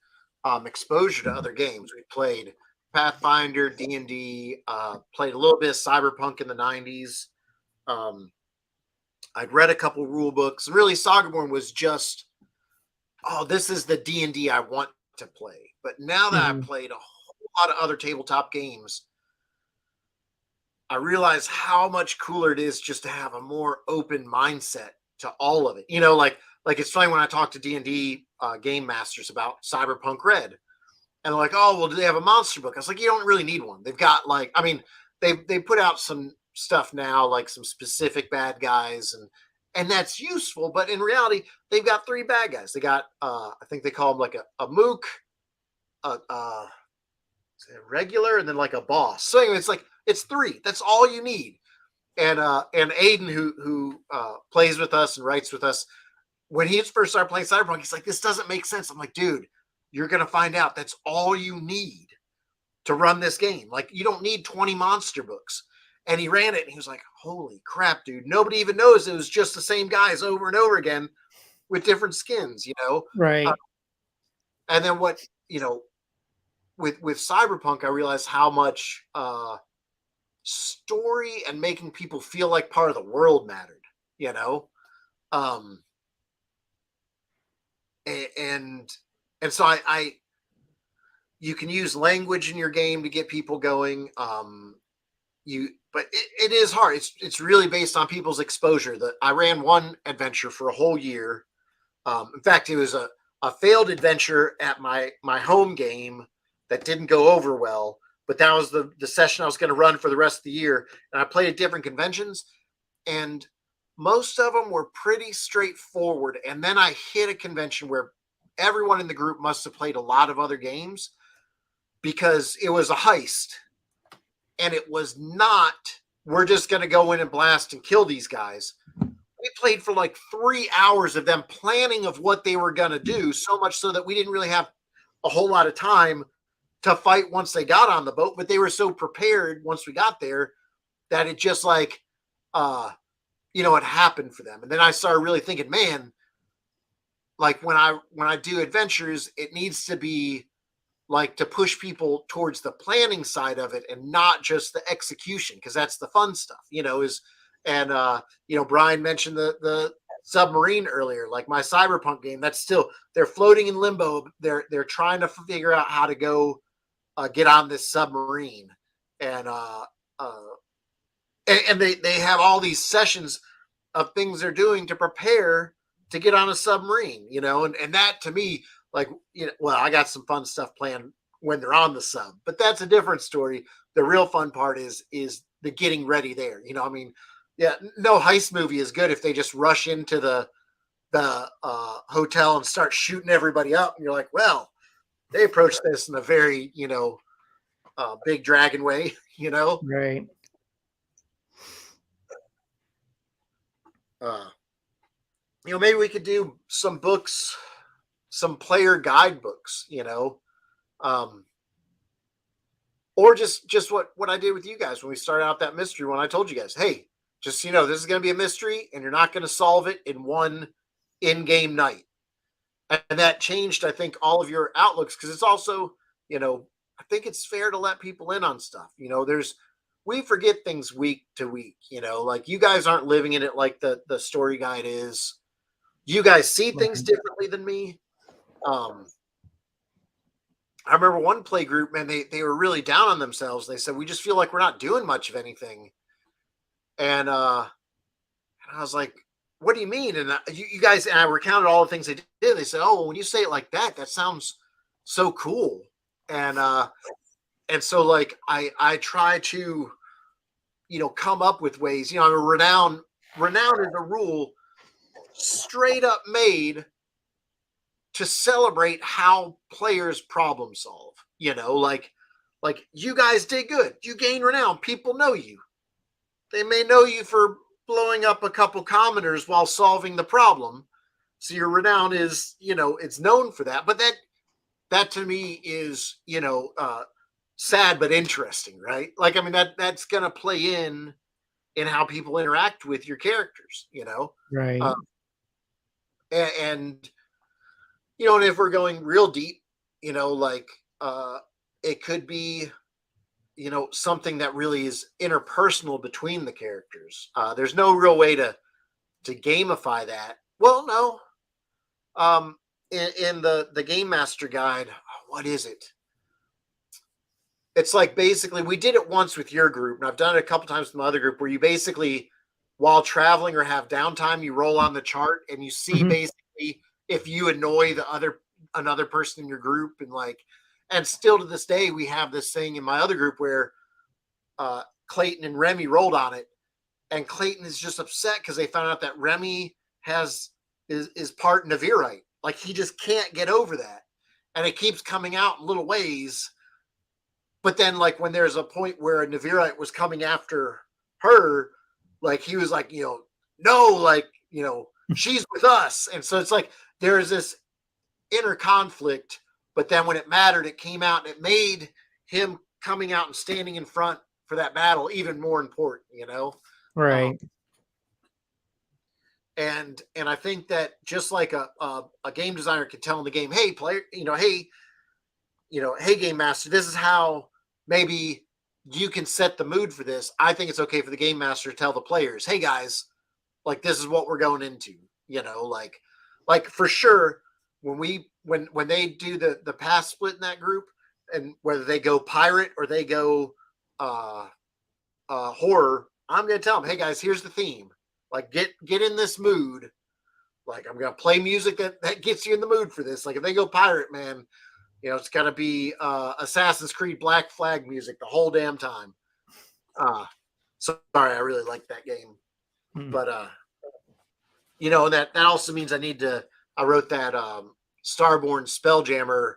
exposure to other games. We played Pathfinder, D&D, played a little bit of Cyberpunk in the '90s, um, I'd read a couple rule books. Really, SagaBorn was just, oh, this is the D&D I want to play. But now that I've played a whole lot of other tabletop games, I realize how much cooler it is just to have a more open mindset to all of it. You know, like it's funny when I talk to D&D game masters about Cyberpunk Red, and they're like, "Oh, well, do they have a monster book?" I was like, "You don't really need one. They've got like, I mean, they put out some stuff now, like some specific bad guys, and that's useful. But in reality, they've got 3 bad guys. They got, I think they call them like a mook, a regular, and then like a boss. So anyway, it's like it's 3. That's all you need. And Aiden, who plays with us and writes with us, when he first started playing Cyberpunk, he's like, "This doesn't make sense." I'm like, "Dude, you're gonna find out. That's all you need to run this game. Like, you don't need 20 monster books." And he ran it, and he was like, "Holy crap, dude! Nobody even knows it was just the same guys over and over again with different skins, you know." Right. And then what, with Cyberpunk, I realized how much story and making people feel like part of the world mattered, you know. And so I you can use language in your game to get people going. But it is hard. It's really based on people's exposure. I ran one adventure for a whole year. In fact, it was a failed adventure at my home game that didn't go over well, but that was the session I was going to run for the rest of the year. And I played at different conventions, and most of them were pretty straightforward. And then I hit a convention where everyone in the group must have played a lot of other games, because it was a heist, and it was not, we're just going to go in and blast and kill these guys. We played for like 3 hours of them planning of what they were going to do, so much so that we didn't really have a whole lot of time to fight once they got on the boat, but they were so prepared once we got there that it just like, it happened for them. And then I started really thinking, man, like when I do adventures, it needs to be like to push people towards the planning side of it and not just the execution, because that's the fun stuff, Brian mentioned the submarine earlier. Like my Cyberpunk game, that's still, they're floating in limbo. They're trying to figure out how to go get on this submarine, and they have all these sessions of things they're doing to prepare to get on a submarine, and that to me, like, well, I got some fun stuff planned when they're on the sub, but that's a different story. The real fun part is the getting ready there. Yeah, no heist movie is good if they just rush into the hotel and start shooting everybody up, and you're like, well, they approached this in a very, big dragon way, Right. Maybe we could do some books, some player guidebooks, or just what I did with you guys when we started out that mystery one. I told you guys, hey, just, this is going to be a mystery, and you're not going to solve it in one in-game night. And that changed, I think, all of your outlooks, because it's also, I think it's fair to let people in on stuff. We forget things week to week, like you guys aren't living in it like the story guide is. You guys see things differently than me. I remember one play group, man, they were really down on themselves. They said, we just feel like we're not doing much of anything. And I was like, what do you mean? And you guys, and I recounted all the things they did. They said, oh, well, when you say it like that, that sounds so cool. And so like, I try to, come up with ways, renown is a rule straight up made to celebrate how players problem solve, like you guys did good. You gain renown. People know you. They may know you for blowing up a couple commoners while solving the problem. So your renown is, it's known for that. But that to me is, sad but interesting, right? Like, I mean, that's going to play in how people interact with your characters, Right. And and if we're going real deep, like it could be, something that really is interpersonal between the characters. There's no real way to to gamify that. Well, no. In the Game Master Guide, what is it? It's like basically we did it once with your group, and I've done it a couple times with my other group, where you basically, while traveling or have downtime, you roll on the chart and you see basically if you annoy another person in your group, and still to this day we have this thing in my other group where Clayton and Remy rolled on it, and Clayton is just upset because they found out that Remy is part Navirite. Like he just can't get over that, and it keeps coming out in little ways. But then, like when there's a point where a Navirite was coming after her, like he was like, no, like she's with us, and so it's like there's this inner conflict. But then when it mattered, it came out, and it made him coming out and standing in front for that battle even more important, Right. And I think that just like a game designer can tell in the game, hey player, hey game master, this is how maybe you can set the mood for this. I think it's okay for the game master to tell the players, hey guys, like this is what we're going into, like for sure when they do the pass split in that group, and whether they go pirate or they go horror, I'm going to tell them, hey guys, here's the theme. Like get in this mood. Like I'm going to play music that gets you in the mood for this. Like if they go pirate, man, it's got to be Assassin's Creed Black Flag music the whole damn time. Sorry, I really like that game. But that also means I wrote that SagaBorn Spelljammer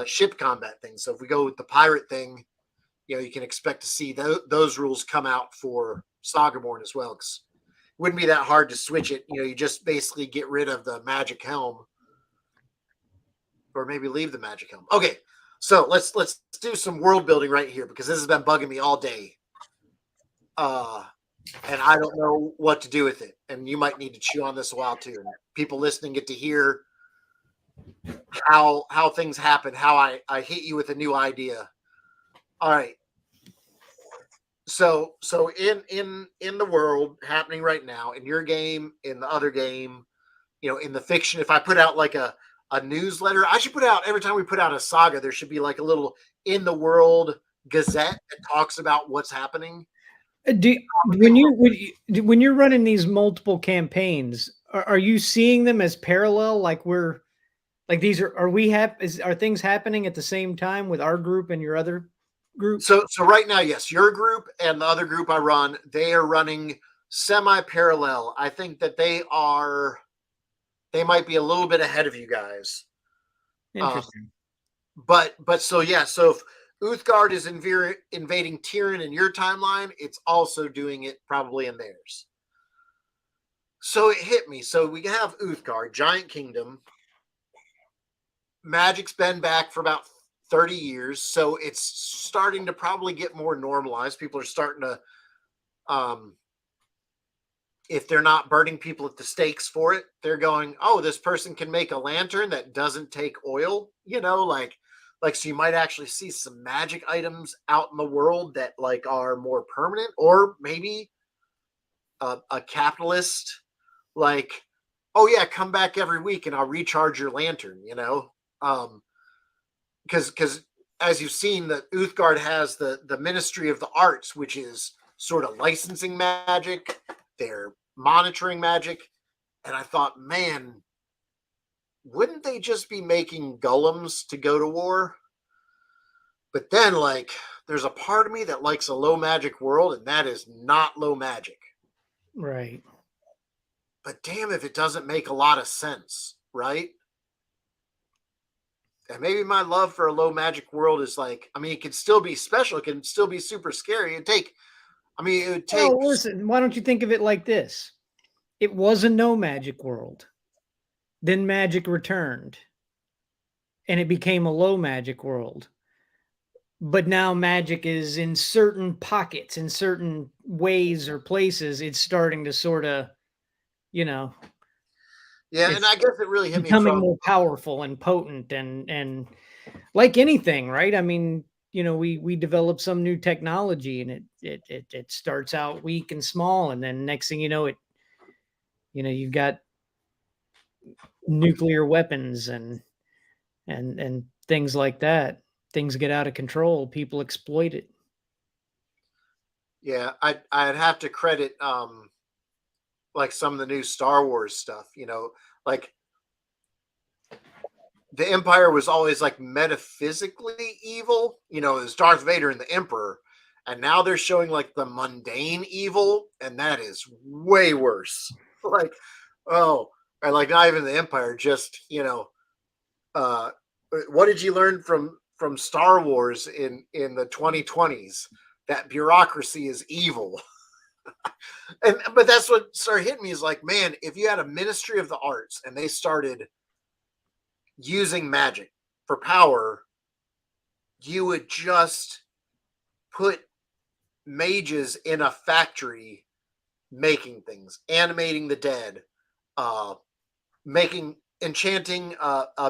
ship combat thing. So if we go with the pirate thing, you can expect to see those rules come out for SagaBorn as well. Because it wouldn't be that hard to switch it. You just basically get rid of the magic helm, or maybe leave the magic helm. Okay, so let's do some world building right here, because this has been bugging me all day. And I don't know what to do with it. And you might need to chew on this a while too. And people listening get to hear how things happen, how I hit you with a new idea. All right. So in the world happening right now, in your game, in the other game, in the fiction, if I put out like a newsletter, I should put out, every time we put out a saga, there should be like a little in the world gazette that talks about what's happening. When you're running these multiple campaigns, are you seeing them as parallel? Like these are things happening at the same time with our group and your other group? So right now, yes, your group and the other group I run, they are running semi-parallel. I think that they might be a little bit ahead of you guys. Interesting. But so yeah, so if Uthgard is invading Tyrion in your timeline, it's also doing it probably in theirs. So it hit me. So we have Uthgard, giant kingdom. Magic's been back for about 30 years, so it's starting to probably get more normalized. People are starting to, if they're not burning people at the stakes for it, they're going, oh, this person can make a lantern that doesn't take oil, so you might actually see some magic items out in the world that like are more permanent, or maybe a capitalist, like, oh yeah, come back every week and I'll recharge your lantern, because as you've seen, that Uthgard has the Ministry of the Arts, which is sort of licensing magic. They're monitoring magic. And I thought, man, wouldn't they just be making golems to go to war? But then, like, there's a part of me that likes a low magic world, and that is not low magic. Right. But damn if it doesn't make a lot of sense, right? And maybe my love for a low magic world is like, I mean, it can still be special. It can still be super scary. It would take. Well, listen, why don't you think of it like this? It was a no magic world. Then magic returned. And it became a low magic world. But now magic is in certain pockets, in certain ways or places. It's starting to sort of, Yeah, and I guess it really hit me becoming more powerful and potent and like anything, right? I mean, we develop some new technology and it starts out weak and small, and then next thing you know, You've got nuclear weapons and things like that. Things get out of control. People exploit it. Yeah, I'd have to credit like some of the new Star Wars stuff, like the Empire was always like metaphysically evil, as Darth Vader and the Emperor. And now they're showing like the mundane evil, and that is way worse. Like, oh, and like not even the Empire, just uh what did you learn from Star Wars in the 2020s? That bureaucracy is evil. But that's what started hitting me is like, man, if you had a Ministry of the Arts and they started using magic for power, you would just put mages in a factory making things, animating the dead, uh, making enchanting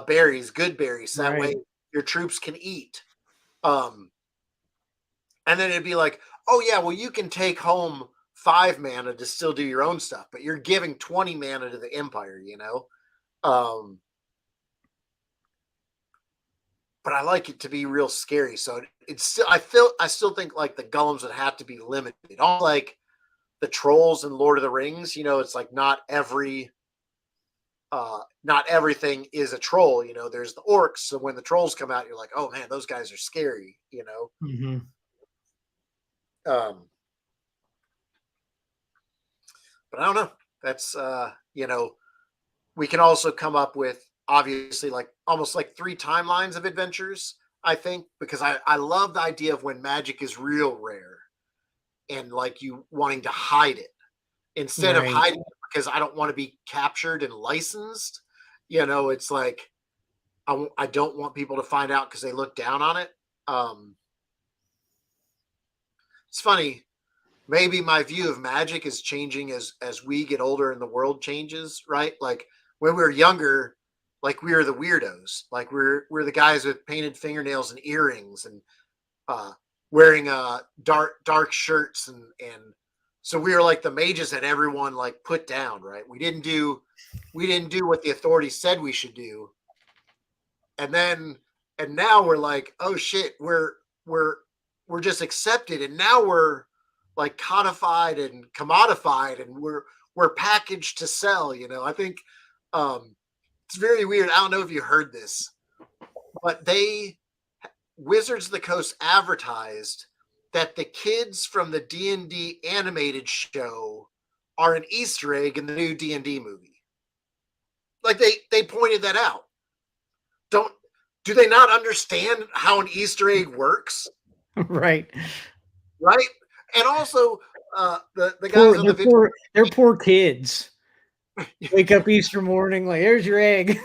berries, good berries. That way your troops can eat. And then it'd be like, oh yeah, well you can take home 5 mana to still do your own stuff, but you're giving 20 mana to the Empire, but I like it to be real scary. So it's still, I still think like the golems would have to be limited. All like the trolls in Lord of the Rings, it's like not everything is a troll. There's the orcs. So when the trolls come out, you're like, oh man, those guys are scary. Mm-hmm. But I don't know. That's we can also come up with obviously like almost like 3 timelines of adventures, I think, because I love the idea of when magic is real rare and like you wanting to hide it instead of hiding it because I don't want to be captured and licensed. It's like I don't want people to find out because they look down on it. It's funny. Maybe my view of magic is changing as we get older and the world changes, right? Like when we were younger, like we were the weirdos, like we're the guys with painted fingernails and earrings and wearing dark shirts and so we were like the mages that everyone like put down, right? We didn't do what the authorities said we should do, and now we're like, oh shit, we're just accepted, and now we're like codified and commodified, and we're packaged to sell. I think it's very weird. I don't know if you heard this, but Wizards of the Coast advertised that the kids from the D&D animated show are an Easter egg in the new D&D movie. Like they pointed that out. Do they not understand how an Easter egg works? Right. And also the guys on the video, they're poor kids. Wake up Easter morning like, there's your egg.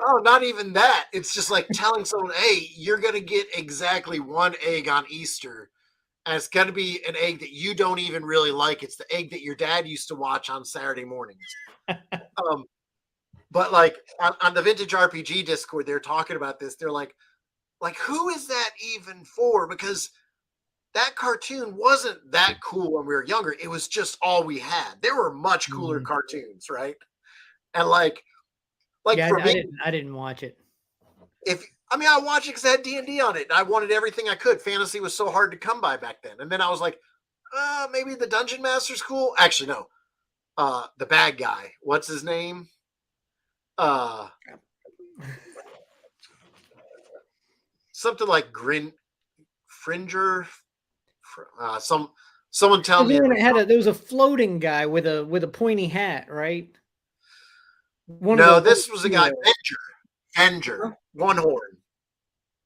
Oh, not even that. It's just like telling someone, hey, you're going to get exactly 1 egg on Easter. And it's going to be an egg that you don't even really like. It's the egg that your dad used to watch on Saturday mornings. But like on the Vintage RPG Discord, they're talking about this. They're like, who is that even for? Because that cartoon wasn't that cool when we were younger. It was just all we had. There were much cooler cartoons, right? And like yeah, for me, I didn't watch it. I watched it because it had D&D on it. And I wanted everything I could. Fantasy was so hard to come by back then. And then I was like, maybe the Dungeon Master's cool. Actually, no. The bad guy. What's his name? Something like Fringer. Someone tell me. There was a floating guy with a pointy hat, right? This was a guy, Venger, one horn.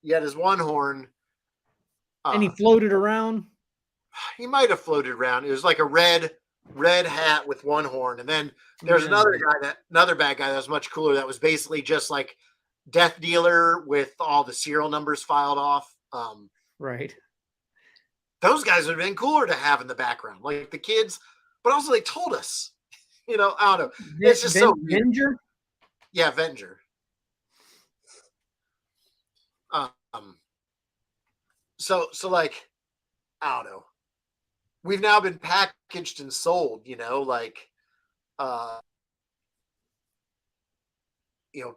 He had his one horn. And he floated around? He might have floated around. It was like a red hat with one horn. And then there's another bad guy that was much cooler that was basically just like Death Dealer with all the serial numbers filed off. Right. Those guys would have been cooler to have in the background, like the kids. But also they told us, I don't know. It's just so weird. Venger? Yeah, Venger. So like, I don't know. we've now been packaged and sold, like, uh, you know,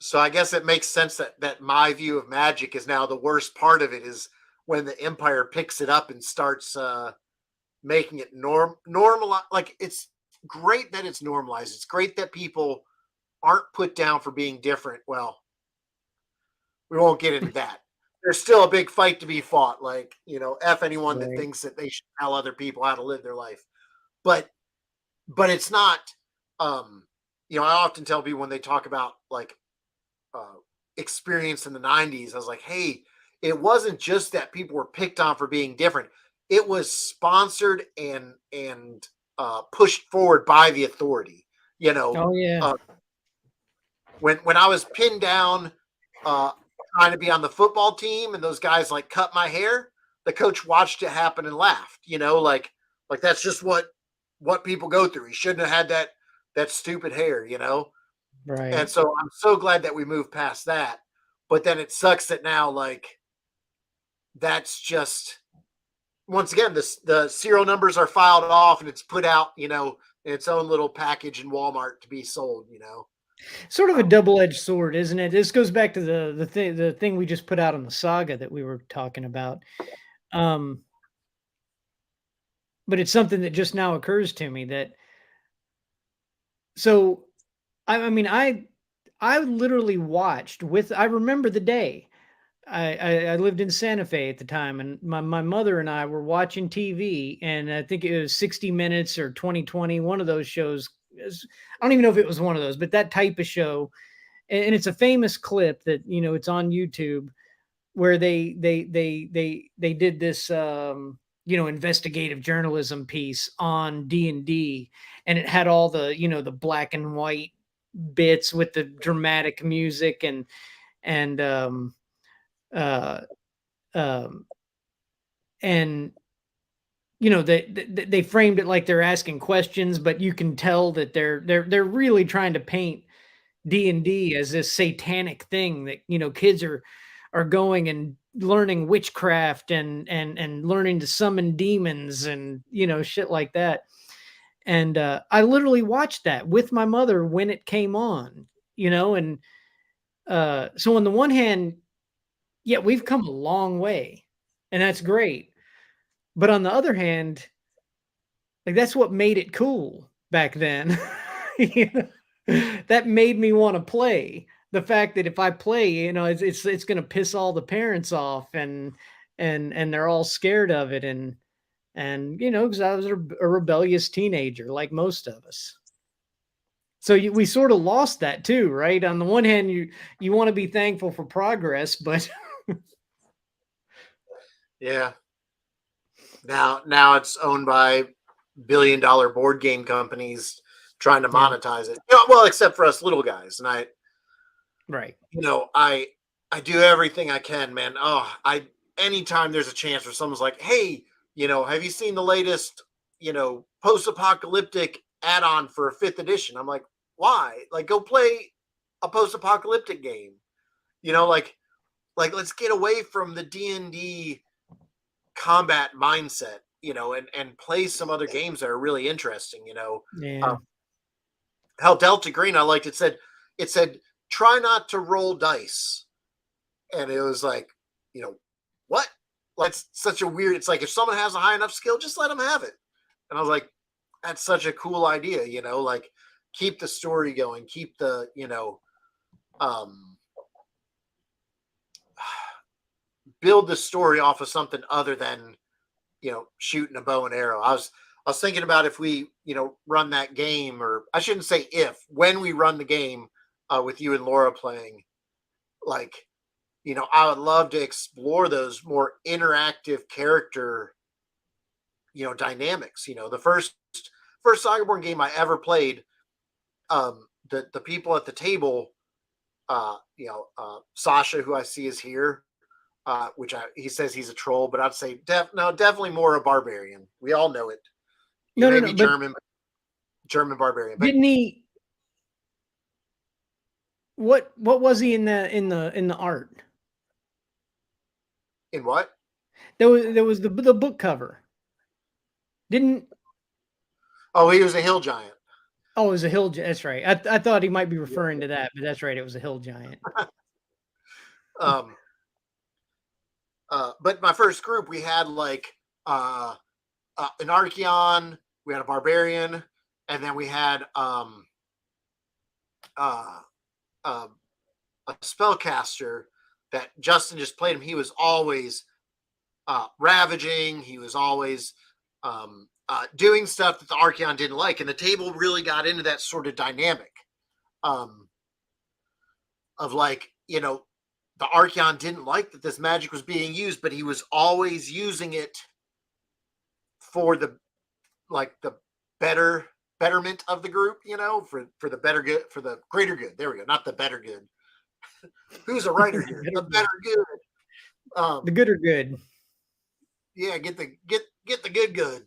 so I guess it makes sense that my view of Magic is now the worst part of it is when the Empire picks it up and starts making it normal. Like, it's great that it's normalized. It's great that people aren't put down for being different. Well, we won't get into that. There's still a big fight to be fought. Like, F anyone that Right. thinks that they should tell other people how to live their life. But it's not, I often tell people when they talk about like experience in the 90s, I was like, hey, it wasn't just that people were picked on for being different. It was sponsored and pushed forward by the authority. Oh yeah. Uh, when I was pinned down, uh, trying to be on the football team, and those guys like cut my hair, the coach watched it happen and laughed. Like that's just what people go through. He shouldn't have had that stupid hair. Right. And so I'm so glad that we moved past that. But then it sucks that now, like, that's just, once again, the serial numbers are filed off and it's put out, in its own little package in Walmart to be sold. Sort of a Um, double-edged sword, isn't it? This goes back to the thing we just put out on the saga that we were talking about. Um, but it's something that just now occurs to me that so I mean I literally watched with I remember the day. I lived in Santa Fe at the time, and my mother and I were watching TV, and I think it was 60 Minutes or 2020, one of those shows. I don't even know if it was one of those, but that type of show. And it's a famous clip that it's on YouTube where they did this investigative journalism piece on D&D, and it had all the the black and white bits with the dramatic music and uh um and they framed it like they're asking questions, but you can tell that they're really trying to paint D&D as this satanic thing that kids are going and learning witchcraft and learning to summon demons and shit like that. And I literally watched that with my mother when it came on, and so on the one hand, yeah, we've come a long way, and that's great. But on the other hand, like that's what made it cool back then. You know? That made me want to play. The fact that if I play, it's going to piss all the parents off, and they're all scared of it, and because I was a rebellious teenager like most of us. So we sort of lost that too, right? On the one hand, you want to be thankful for progress, but yeah. Now it's owned by billion-dollar board game companies trying to yeah, monetize it. Well, except for us little guys. And right. I do everything I can, man. Anytime there's a chance where someone's like, hey, have you seen the latest, post-apocalyptic add-on for 5th edition? I'm like, why? Like, go play a post-apocalyptic game. Like let's get away from the D&D combat mindset, and play some other games that are really interesting. Yeah. Hell, Delta Green, I liked it said try not to roll dice. And it was like, what? Like, it's such a weird, it's like if someone has a high enough skill, just let them have it. And I was like, that's such a cool idea, like keep the story going, keep the, um, build the story off of something other than, shooting a bow and arrow. I was thinking about if we, run that game, or I shouldn't say if, when we run the game with you and Laura playing, like, I would love to explore those more interactive character, dynamics. The first SagaBorn game I ever played, the people at the table, Sasha, who I see is here, he says he's a troll, but I'd say definitely more a barbarian. We all know it. He No, no, may no. be But German barbarian, but didn't he? What was he in the art? in what? There was the book cover. Didn't Oh, he was a hill giant. Oh, it was a hill giant. That's right. I thought he might be referring to that, but that's right. It was a hill giant. Um, but my first group, we had like an Archeon, we had a barbarian, and then we had uh, a spellcaster that Justin just played him. He was always ravaging. He was always doing stuff that the Archeon didn't like, and the table really got into that sort of dynamic of like, you know, the Archeon didn't like that this magic was being used, but he was always using it for the betterment of the group, you know, for the better good, for the greater good. There we go. Not the better good. Who's a writer here? The better good. The good are good. Yeah, get the good.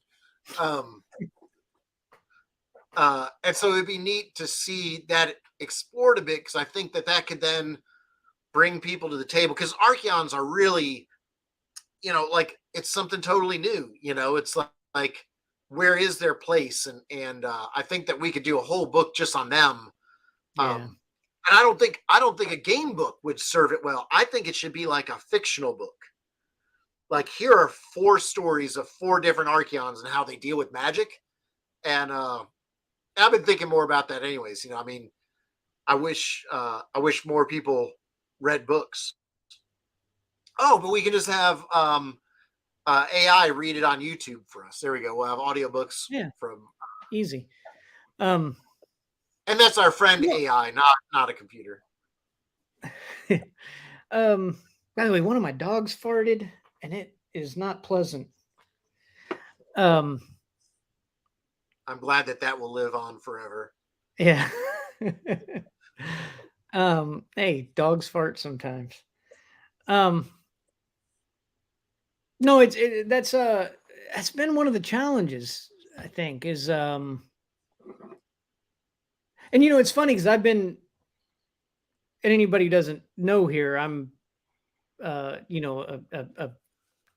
And so it'd be neat to see that explored a bit, because I think that could then bring people to the table, because Archeons are really, you know, like it's something totally new. You know, it's like where is their place, and I think that we could do a whole book just on them. Yeah. And I don't think a game book would serve it well. I think it should be like a fictional book. Like, here are 4 stories of 4 different Archeons and how they deal with magic. And I've been thinking more about that anyways. You know, I mean, I wish more people read books. Oh, but we can just have AI read it on YouTube for us. There we go. We'll have audiobooks from easy. And that's our friend AI, not a computer. By the way, one of my dogs farted, and it is not pleasant. I'm glad that will live on forever. Yeah. Hey, dogs fart sometimes. No, that's been one of the challenges, I think, is and you know, it's funny because I've been, and anybody who doesn't know here, I'm you know, a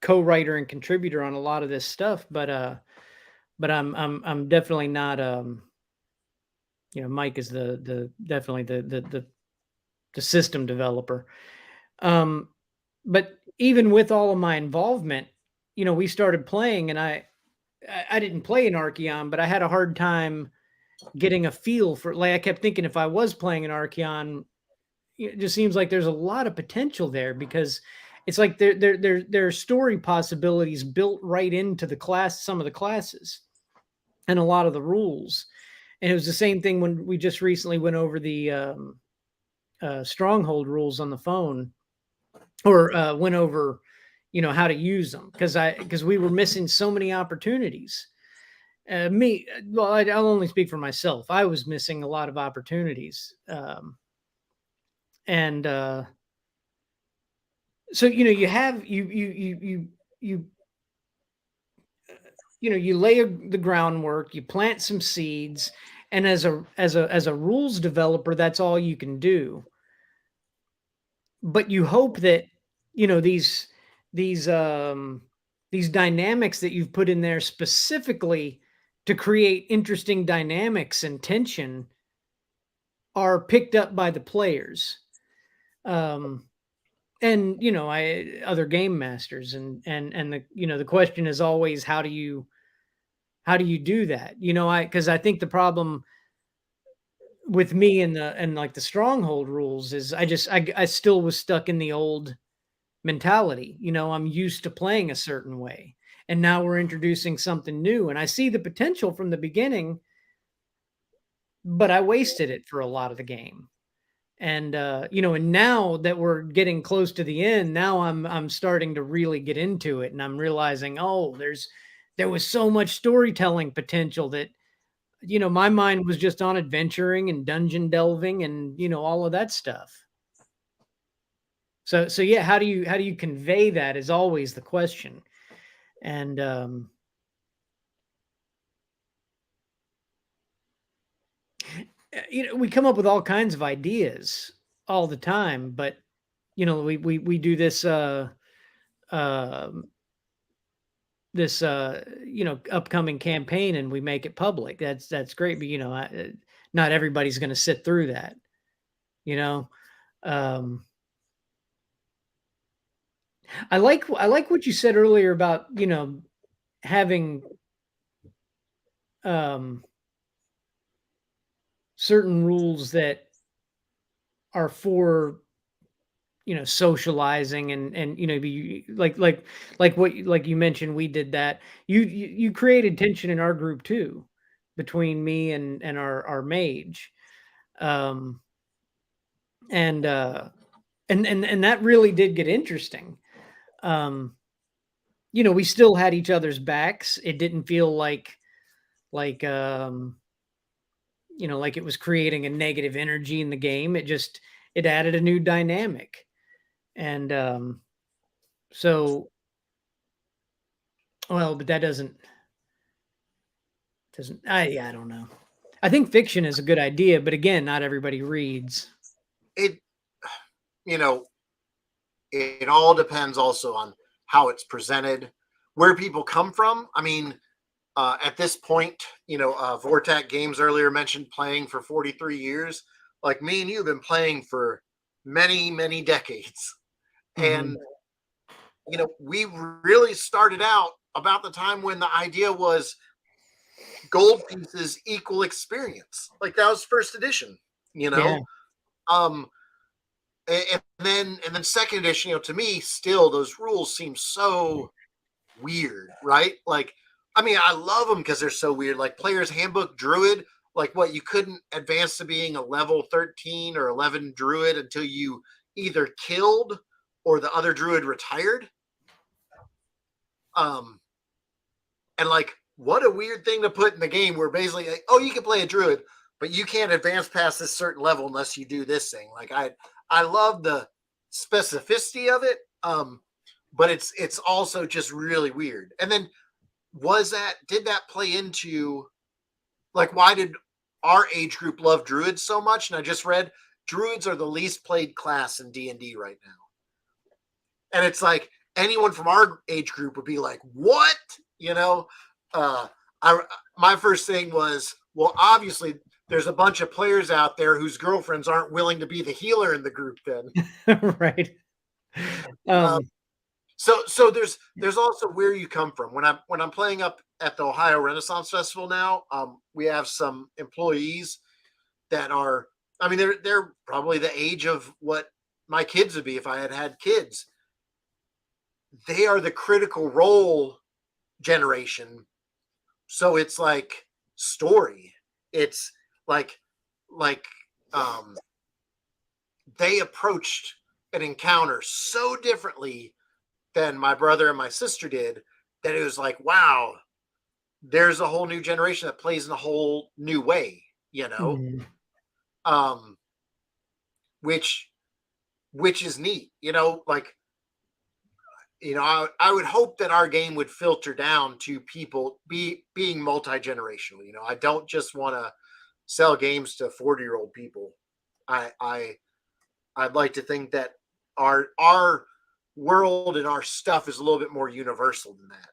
co-writer and contributor on a lot of this stuff, but I'm definitely not you know, Mike is definitely the system developer. But even with all of my involvement, you know, we started playing, and I didn't play an Archeon, but I had a hard time getting a feel for, like, I kept thinking if I was playing an Archeon, it just seems like there's a lot of potential there, because it's like there are story possibilities built right into some of the classes and a lot of the rules. And it was the same thing when we just recently went over the stronghold rules on the phone, or went over, you know, how to use them, because we were missing so many opportunities. I'll only speak for myself. I was missing a lot of opportunities. And so, you know, you lay the groundwork, you plant some seeds, and as a rules developer, that's all you can do. But you hope that, you know, these dynamics that you've put in there specifically to create interesting dynamics and tension are picked up by the players. And, you know, other game masters, and the, you know, the question is always, how do you do that? You know, because I think the problem with me and like the stronghold rules is I still was stuck in the old mentality. You know, I'm used to playing a certain way, and now we're introducing something new, and I see the potential from the beginning, but I wasted it for a lot of the game. And you know, and now that we're getting close to the end, now I'm starting to really get into it, and I'm realizing, oh, there was so much storytelling potential that, you know, my mind was just on adventuring and dungeon delving and, you know, all of that stuff. So yeah, how do you convey that is always the question. And you know, we come up with all kinds of ideas all the time, but, you know, we do this this upcoming campaign and we make it public. That's great, but not everybody's going to sit through that. You know, um, I like what you said earlier about having um, certain rules that are for socializing and like you mentioned we did that. You created tension in our group too, between me and our mage, um and and that really did get interesting. um we still had each other's backs. It didn't feel like like it was creating a negative energy in the game. It added a new dynamic. And so, well, but that doesn't I don't know. I think fiction is a good idea, but again, not everybody reads. It, you know, it all depends also on how it's presented, where people come from. I mean, at this point, Vortac Games earlier mentioned playing for 43 years. Like me and you have been playing for many, many decades. And, Mhm. we really started out about the time when the idea was gold pieces equal experience. Like that was first edition, you Yeah. know? Um, and then second edition, to me, still those rules seem so weird, right? Like, I mean, I love them because they're so weird. Like Player's Handbook Druid, like what you couldn't advance to being a level 13 or 11 druid until you either killed or the other druid retired. Um, and like, what a weird thing to put in the game where basically, like, oh, you can play a druid, but you can't advance past this certain level unless you do this thing. Like, I love the specificity of it, but it's also just really weird. And then did that play into, like, why did our age group love druids so much? And I just read druids are the least played class in D&D right now. And it's like anyone from our age group would be like, what? Uh I my first thing was, well, obviously there's a bunch of players out there whose girlfriends aren't willing to be the healer in the group then. Right. Um, Um, so there's also where you come from. When I'm playing up at the Ohio Renaissance Festival now, we have some employees that are, I mean, they're probably the age of what my kids would be if I had had kids. They are the critical role generation. So it's like story. It's like like um they approached an encounter so differently than my brother and my sister did that it was like, wow, there's a whole new generation that plays in a whole new way, you know. mhm. Um which is neat, like, I would hope that our game would filter down to people being multi-generational. I don't just want to sell games to 40-year-old people. I'd like to think that our world and our stuff is a little bit more universal than that.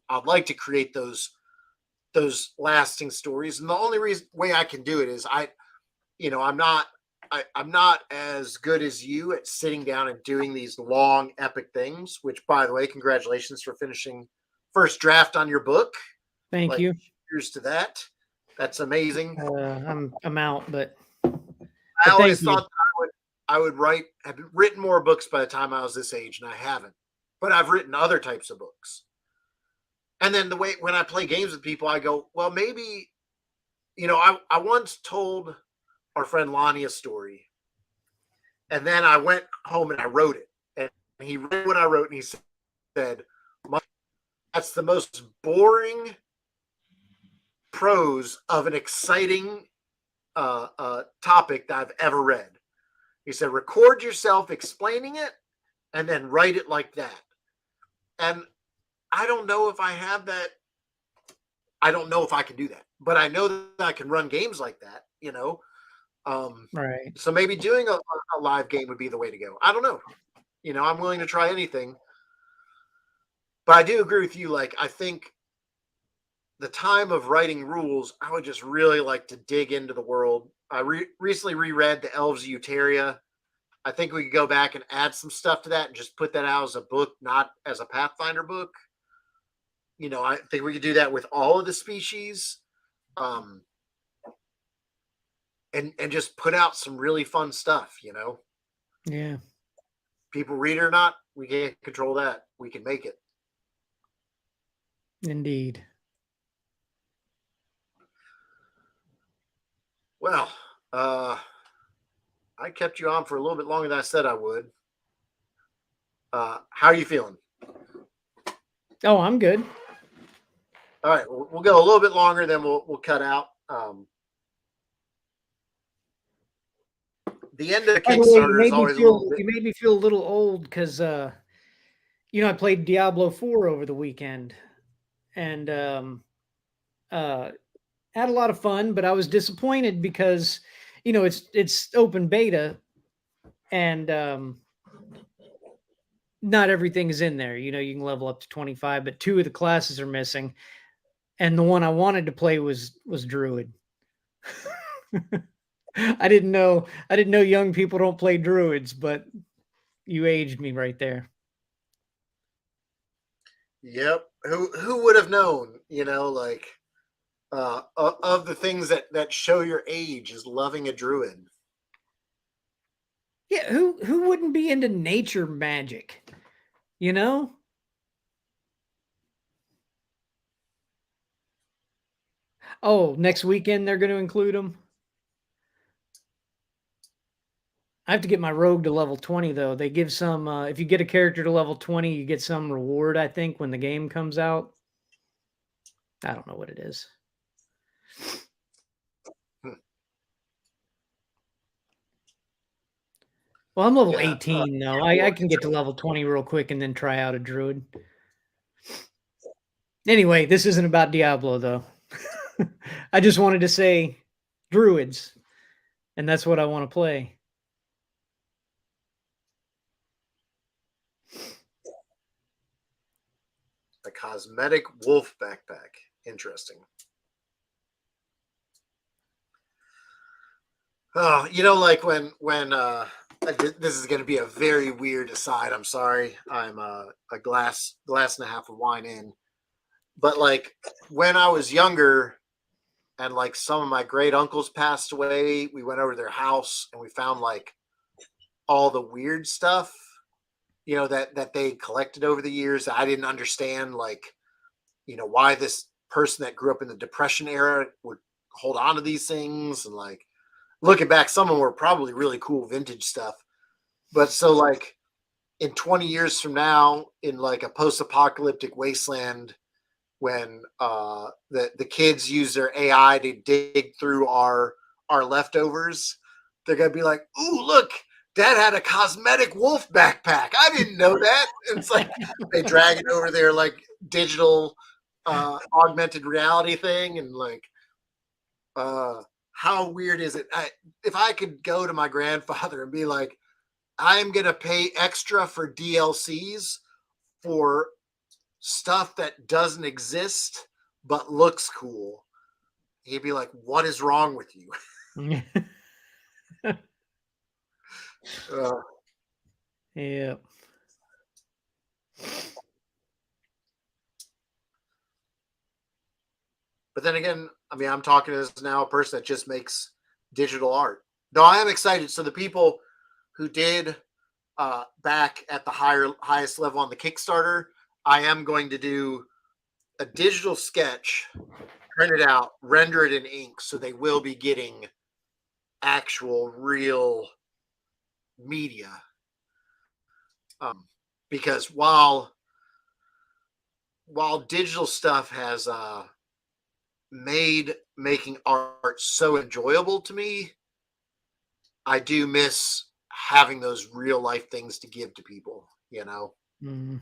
I'd like to create those lasting stories, and the only way I can do it is I'm not I'm not as good as you at sitting down and doing these long epic things, which, by the way, congratulations for finishing first draft on your book. Thank Like, you. cheers to that. That's amazing. I'm out, but I thank always you. thought that I would have written more books by the time I was this age, and I haven't. But I've written other types of books. And then the way when I play games with people, I go, well, maybe, I once told our friend Lonnie a story. And then I went home and I wrote it. And he read what I wrote and he said, that's the most boring prose of an exciting topic that I've ever read. He said, record yourself explaining it and then write it like that. And I don't know if I have that. I don't know if I can do that, but I know that I can run games like that. Right. So maybe doing a live game would be the way to go. I don't know. I'm willing to try anything. But I do agree with you. Like, I think the time of writing rules, I would just really like to dig into the world. I recently reread The Elves of Uteria. I think we could go back and add some stuff to that and just put that out as a book, not as a Pathfinder book. You know, I think we could do that with all of the species, and just put out some really fun stuff. You know, Yeah, people read it or not, we can't control that. We can make it. indeed. Well, I kept you on for a little bit longer than I said I would. How are you feeling? Oh, I'm good. All right, we'll go a little bit longer, then we'll cut out. The end of the By the way, Kickstarter is always a little bit. you made me feel a little old because I played Diablo 4 over the weekend and uh had a lot of fun, but I was disappointed because it's open beta and not everything is in there. You can level up to 25, but two of the classes are missing. And the one I wanted to play was Druid. I didn't know young people don't play Druids, but you aged me right there. Yep. Who would have known? Like of the things that show your age is loving a druid. Yeah, who wouldn't be into nature magic? You know? Oh, next weekend they're going to include them. I have to get my rogue to level 20 though. They give some if you get a character to level 20, you get some reward, I think, when the game comes out. I don't know what it is. Well, I'm level 18 though. I can get to level 20 real quick and then try out a druid. Anyway, this isn't about Diablo though. I just wanted to say druids, and that's what I want to play. A cosmetic wolf backpack. Interesting. Oh, like when this is going to be a very weird aside. I'm sorry. I'm a glass and a half of wine in. But like when I was younger and like some of my great uncles passed away, we went over to their house and we found like all the weird stuff, that they collected over the years. I didn't understand, like, why this person that grew up in the Depression era would hold on to these things. And like looking back, some of them were probably really cool vintage stuff. But so like in 20 years from now, in like a post-apocalyptic wasteland, when the kids use their AI to dig through our leftovers, they're gonna be like, "Ooh, look, Dad had a cosmetic wolf backpack. I didn't know that." It's like they drag it over their like digital augmented reality thing, and like, how weird is it? If I could go to my grandfather and be like, "I'm gonna pay extra for DLCs for stuff that doesn't exist but looks cool," he'd be like, "What is wrong with you?" Yeah. But then again, I mean, I'm talking as now a person that just makes digital art. Though I am excited. So the people who did back at the highest level on the Kickstarter, I am going to do a digital sketch, print it out, render it in ink, so they will be getting actual real media. Because while digital stuff has made making art so enjoyable to me, I do miss having those real life things to give to people. Mm.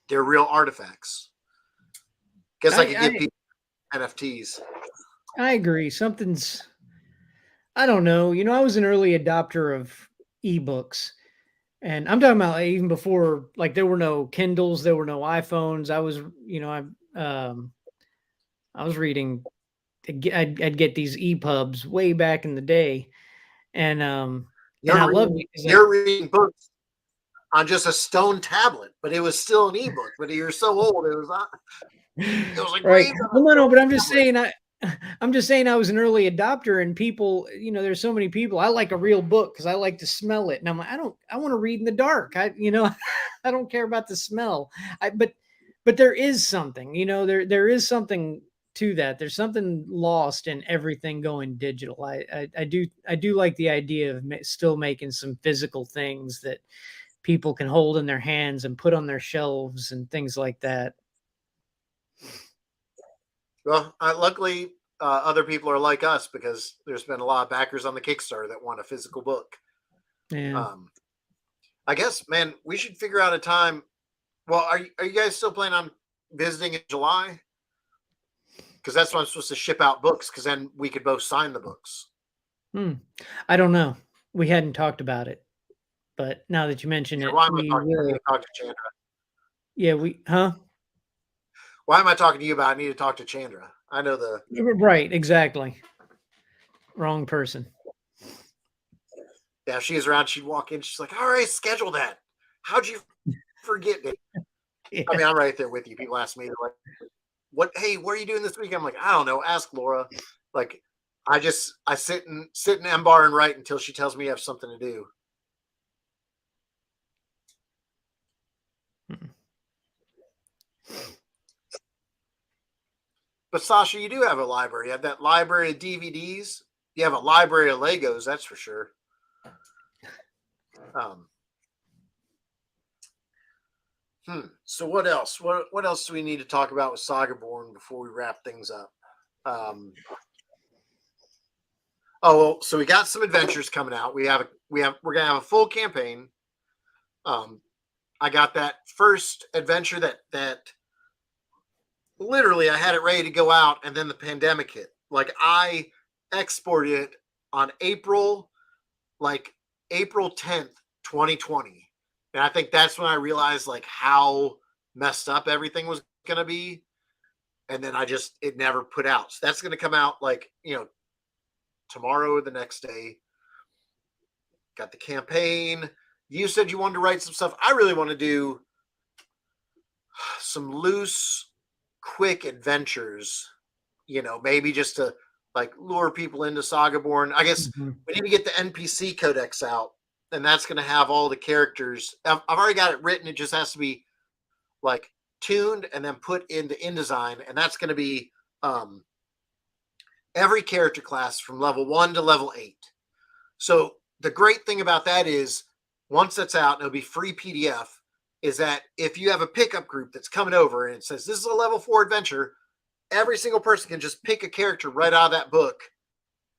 They're real artifacts. Guess I could give people NFTs. I agree. I don't know. I was an early adopter of ebooks, And I'm talking about even before, like there were no Kindles, there were no iPhones. I was, I was reading. I'd get these EPUBs way back in the day, and I loved it because You're reading books on just a stone tablet, but it was still an ebook. But you're so old, it was not. It was right. engraved on Well, a no, stone but I'm just tablet. saying I'm just saying I was an early adopter, and people, there's so many people. I like a real book because I like to smell it, and I'm like, I want to read in the dark. I don't care about the smell. But there is something, there is something to that. There's something lost in everything going digital. I do like the idea of still making some physical things that people can hold in their hands and put on their shelves and things like that. Well, luckily, other people are like us because there's been a lot of backers on the Kickstarter that want a physical book. Yeah. Um, I guess, man, we should figure out a time. Well, are you guys still planning on visiting in July? Because that's when I'm supposed to ship out books. Because then we could both sign the books. Hmm. I don't know. We hadn't talked about it, but now that you mention Yeah, it, why am I we talking? I need will. to talk to Chandra. Yeah, huh? Why am I talking to you about? I need to talk to Chandra. I know the. Right, exactly. Wrong person. Yeah, if she was around, she'd walk in. She's like, "All right, schedule that. How'd you forget me?" I Yeah. mean, I'm right there with you. People ask me, they're like, "What? Hey, what are you doing this week?" I'm like, "I don't know. Ask Laura." Like, I sit in MBar and write until she tells me I have something to do. Mm. But Sasha, you do have a library. You have that library of DVDs. You have a library of Legos, that's for sure. Um, So what else? What else do we need to talk about with SagaBorn before we wrap things up? Um, oh well, so we got some adventures coming out. We're gonna have a full campaign. Um, I got that first adventure that literally I had it ready to go out, and then the pandemic hit. Like I exported it on April 10th, 2020. And I think that's when I realized like how messed up everything was gonna be. And then it never put out. So that's gonna come out like, tomorrow or the next day. Got the campaign. You said you wanted to write some stuff. I really want to do some loose, quick adventures, maybe just to like lure people into SagaBorn. I guess Mhm. we need to get the NPC codex out, and that's going to have all the characters. I've already got it written. It just has to be like tuned and then put into InDesign, and that's going to be um, every character class from level 1 to level 8. So the great thing about that is once that's out, and it'll be free PDF, is that if you have a pickup group that's coming over and it says this is a level 4 adventure, every single person can just pick a character right out of that book,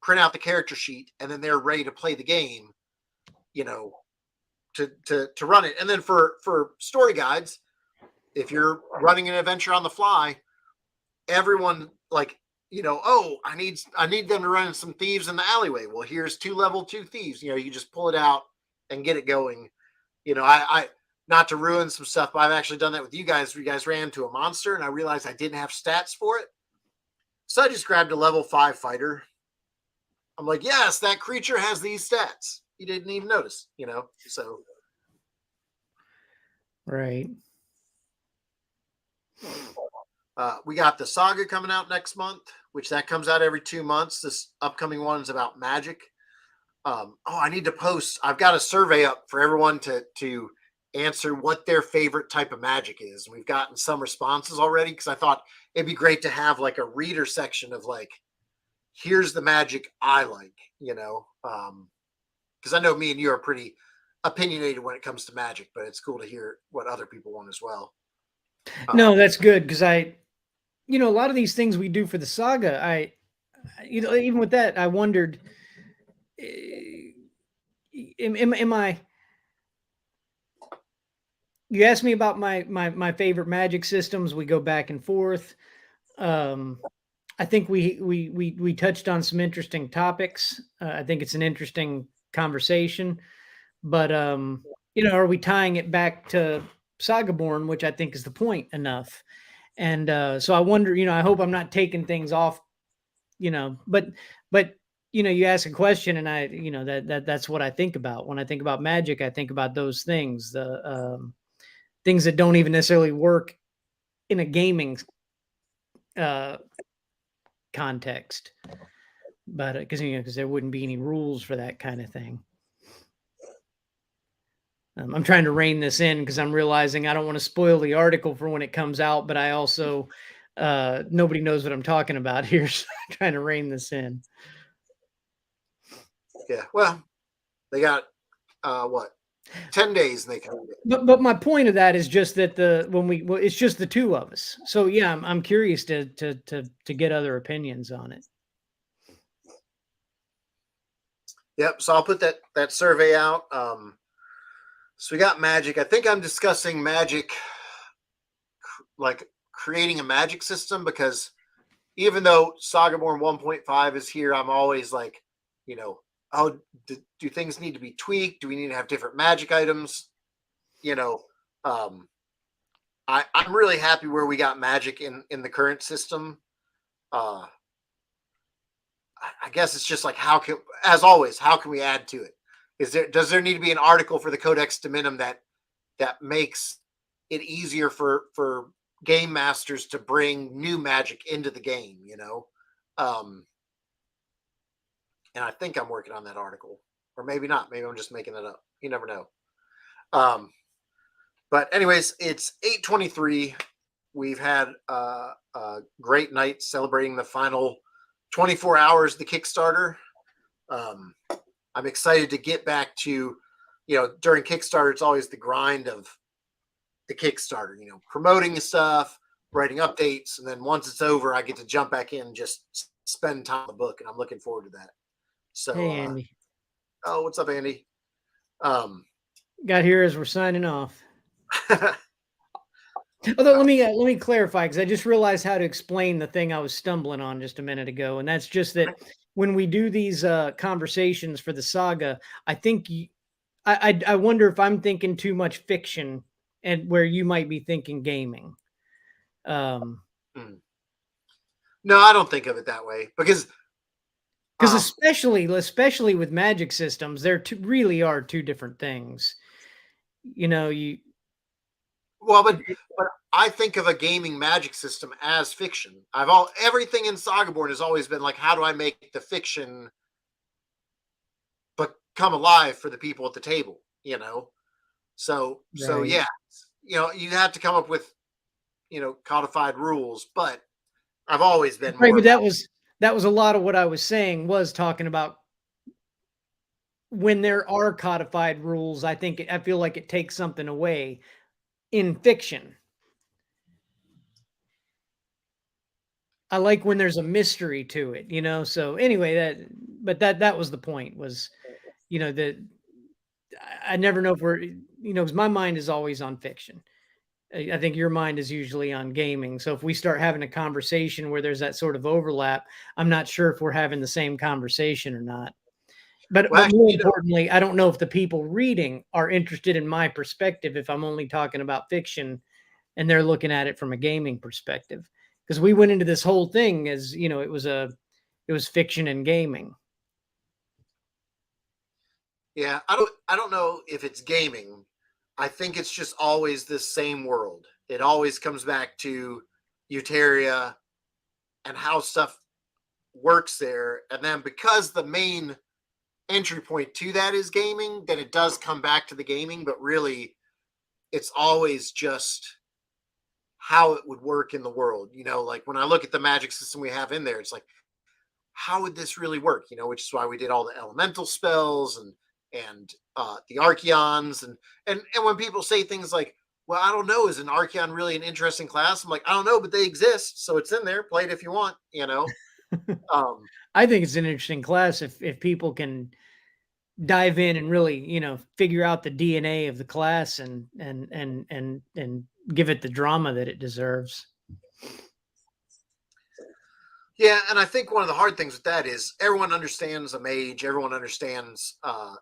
print out the character sheet, and then they're ready to play the game, to run it. And then for story guides, if you're running an adventure on the fly, everyone like, oh, I need them to run some thieves in the alleyway. Well, here's 2 level 2 thieves. You just pull it out and get it going. I not to ruin some stuff, but I've actually done that with you guys. You guys ran into a monster and I realized I didn't have stats for it. So I just grabbed a level 5 fighter. I'm like, yes, that creature has these stats. You didn't even notice, So Right. we got the saga coming out next month, which that comes out every 2 months. This upcoming one is about magic. I need to post. I've got a survey up for everyone to answer what their favorite type of magic is. We've gotten some responses already because I thought it'd be great to have like a reader section of like, here's the magic I like, because I know me and you are pretty opinionated when it comes to magic, but it's cool to hear what other people want as well. No, that's good because a lot of these things we do for the saga, even with that, I wondered, am I? You asked me about my favorite magic systems. We go back and forth. Um, I think we touched on some interesting topics. I think it's an interesting conversation, but are we tying it back to SagaBorn, which I think is the point enough? And so I wonder, I hope I'm not taking things off, but you ask a question, and I, that's what I think about when I think about magic. I think about those things, the things that don't even necessarily work in a gaming uh, context, but because there wouldn't be any rules for that kind of thing. I'm trying to rein this in because I'm realizing I don't want to spoil the article for when it comes out, but I also nobody knows what I'm talking about here, so I'm trying to rein this in. Yeah, well, they got what, 10 days, and they can. But my point of that is just that it's just the two of us. So yeah, I'm curious to get other opinions on it. Yep. So I'll put that survey out. So we got magic. I think I'm discussing magic, like creating a magic system, because even though SagaBorn 1.5 is here, I'm always like, oh, do things need to be tweaked? Do we need to have different magic items? I'm really happy where we got magic in the current system. I guess it's just like, as always, how can we add to it? Does there need to be an article for the Codex Dominum that makes it easier for game masters to bring new magic into the game, and I think I'm working on that article, or maybe not. Maybe I'm just making it up. You never know. But anyways, it's 8:23. We've had a great night celebrating the final 24 hours of the Kickstarter. I'm excited to get back to, during Kickstarter, it's always the grind of the Kickstarter, promoting stuff, writing updates. And then once it's over, I get to jump back in and just spend time on the book. And I'm looking forward to that. So, hey, Andy. Oh, what's up, Andy? Got here as we're signing off. Although let me clarify, because I just realized how to explain the thing I was stumbling on just a minute ago, and that's just that when we do these conversations for the saga, I think I wonder if I'm thinking too much fiction, and where you might be thinking gaming. No, I don't think of it that way, because especially with magic systems, there really are two different things. But I think of a gaming magic system as fiction. Everything in SagaBorn has always been like, how do I make the fiction but come alive for the people at the table? So yeah, you have to come up with codified rules, but I've always been right. But that was a lot of what I was saying, was talking about when there are codified rules. I feel like it takes something away in fiction. I like when there's a mystery to it, so anyway, that was the point, was, that I never know if we're, because my mind is always on fiction. I think your mind is usually on gaming. So if we start having a conversation where there's that sort of overlap, I'm not sure if we're having the same conversation or not. But more importantly, I don't know if the people reading are interested in my perspective if I'm only talking about fiction and they're looking at it from a gaming perspective. Because we went into this whole thing as, it was fiction and gaming. Yeah, I don't know if it's gaming. I think it's just always the same world. It always comes back to Euteria and how stuff works there. And then because the main entry point to that is gaming, then it does come back to the gaming, but really it's always just how it would work in the world. Like when I look at the magic system we have in there, it's like, how would this really work? Which is why we did all the elemental spells and the Archeons, and when people say things like, well, I don't know, is an Archeon really an interesting class? I'm like, I don't know, but they exist, so it's in there. Play it if you want. I think it's an interesting class if people can dive in and really figure out the DNA of the class and give it the drama that it deserves. Yeah, and I think one of the hard things with that is everyone understands a mage, everyone understands, a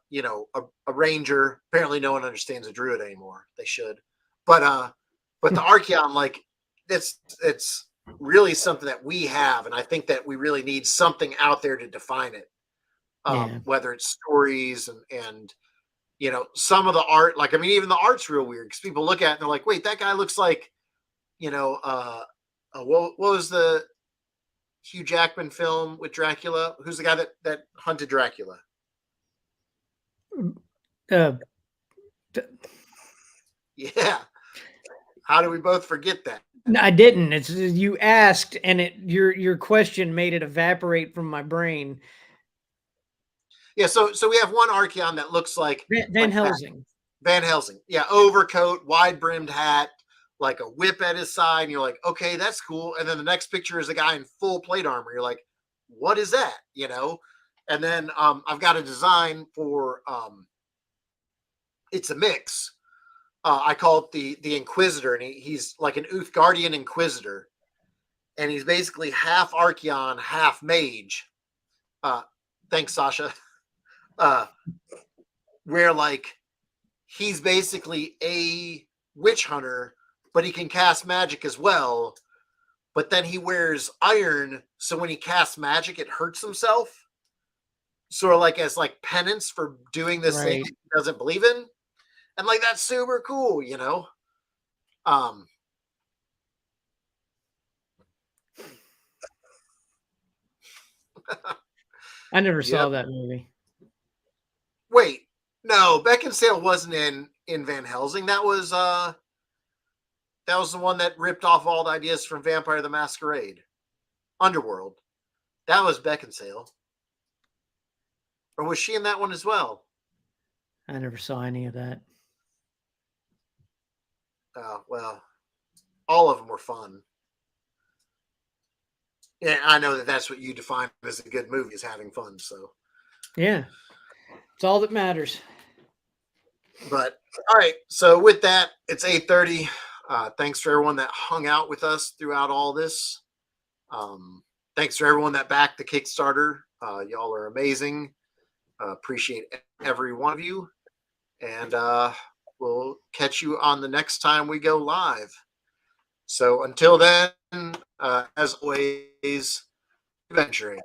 ranger. Apparently, no one understands a druid anymore. They should, but the Archeon, like, it's really something that we have, and I think that we really need something out there to define it. Yeah. Whether it's stories and some of the art, like, I mean, even the art's real weird because people look at it and they're like, wait, that guy looks like, what was the Hugh Jackman film with Dracula? Who's the guy that hunted Dracula? Uh, Yeah. How do we both forget that? I didn't. It's you asked, and your question made it evaporate from my brain. Yeah, so we have one Archeon that looks like Van Helsing. Van Helsing. Yeah, overcoat, wide brimmed hat, like a whip at his side, and you're like, okay, that's cool. And then the next picture is a guy in full plate armor. You're like, what is that? And then I've got a design for it's a mix. I call it the Inquisitor, and he's like an Uthgardian Inquisitor, and he's basically half Archeon, half mage. Thanks, Sasha. Where, like, he's basically a witch hunter, but he can cast magic as well. But then he wears iron, so when he casts magic, it hurts himself. Sort of like as like penance for doing this thing he doesn't believe in. And like that's super cool, I never saw that movie. Wait, no, Beckinsale wasn't in Van Helsing. That was the one that ripped off all the ideas from Vampire the Masquerade, Underworld. That was Beckinsale. Or was she in that one as well? I never saw any of that. Well, all of them were fun. Yeah, I know that's what you define as a good movie, is having fun. So, yeah, it's all that matters. But all right, so with that, it's 8:30. Thanks for everyone that hung out with us throughout all this. Thanks for everyone that backed the Kickstarter. Y'all are amazing. Appreciate every one of you, and we'll catch you on the next time we go live. So until then, as always, adventuring.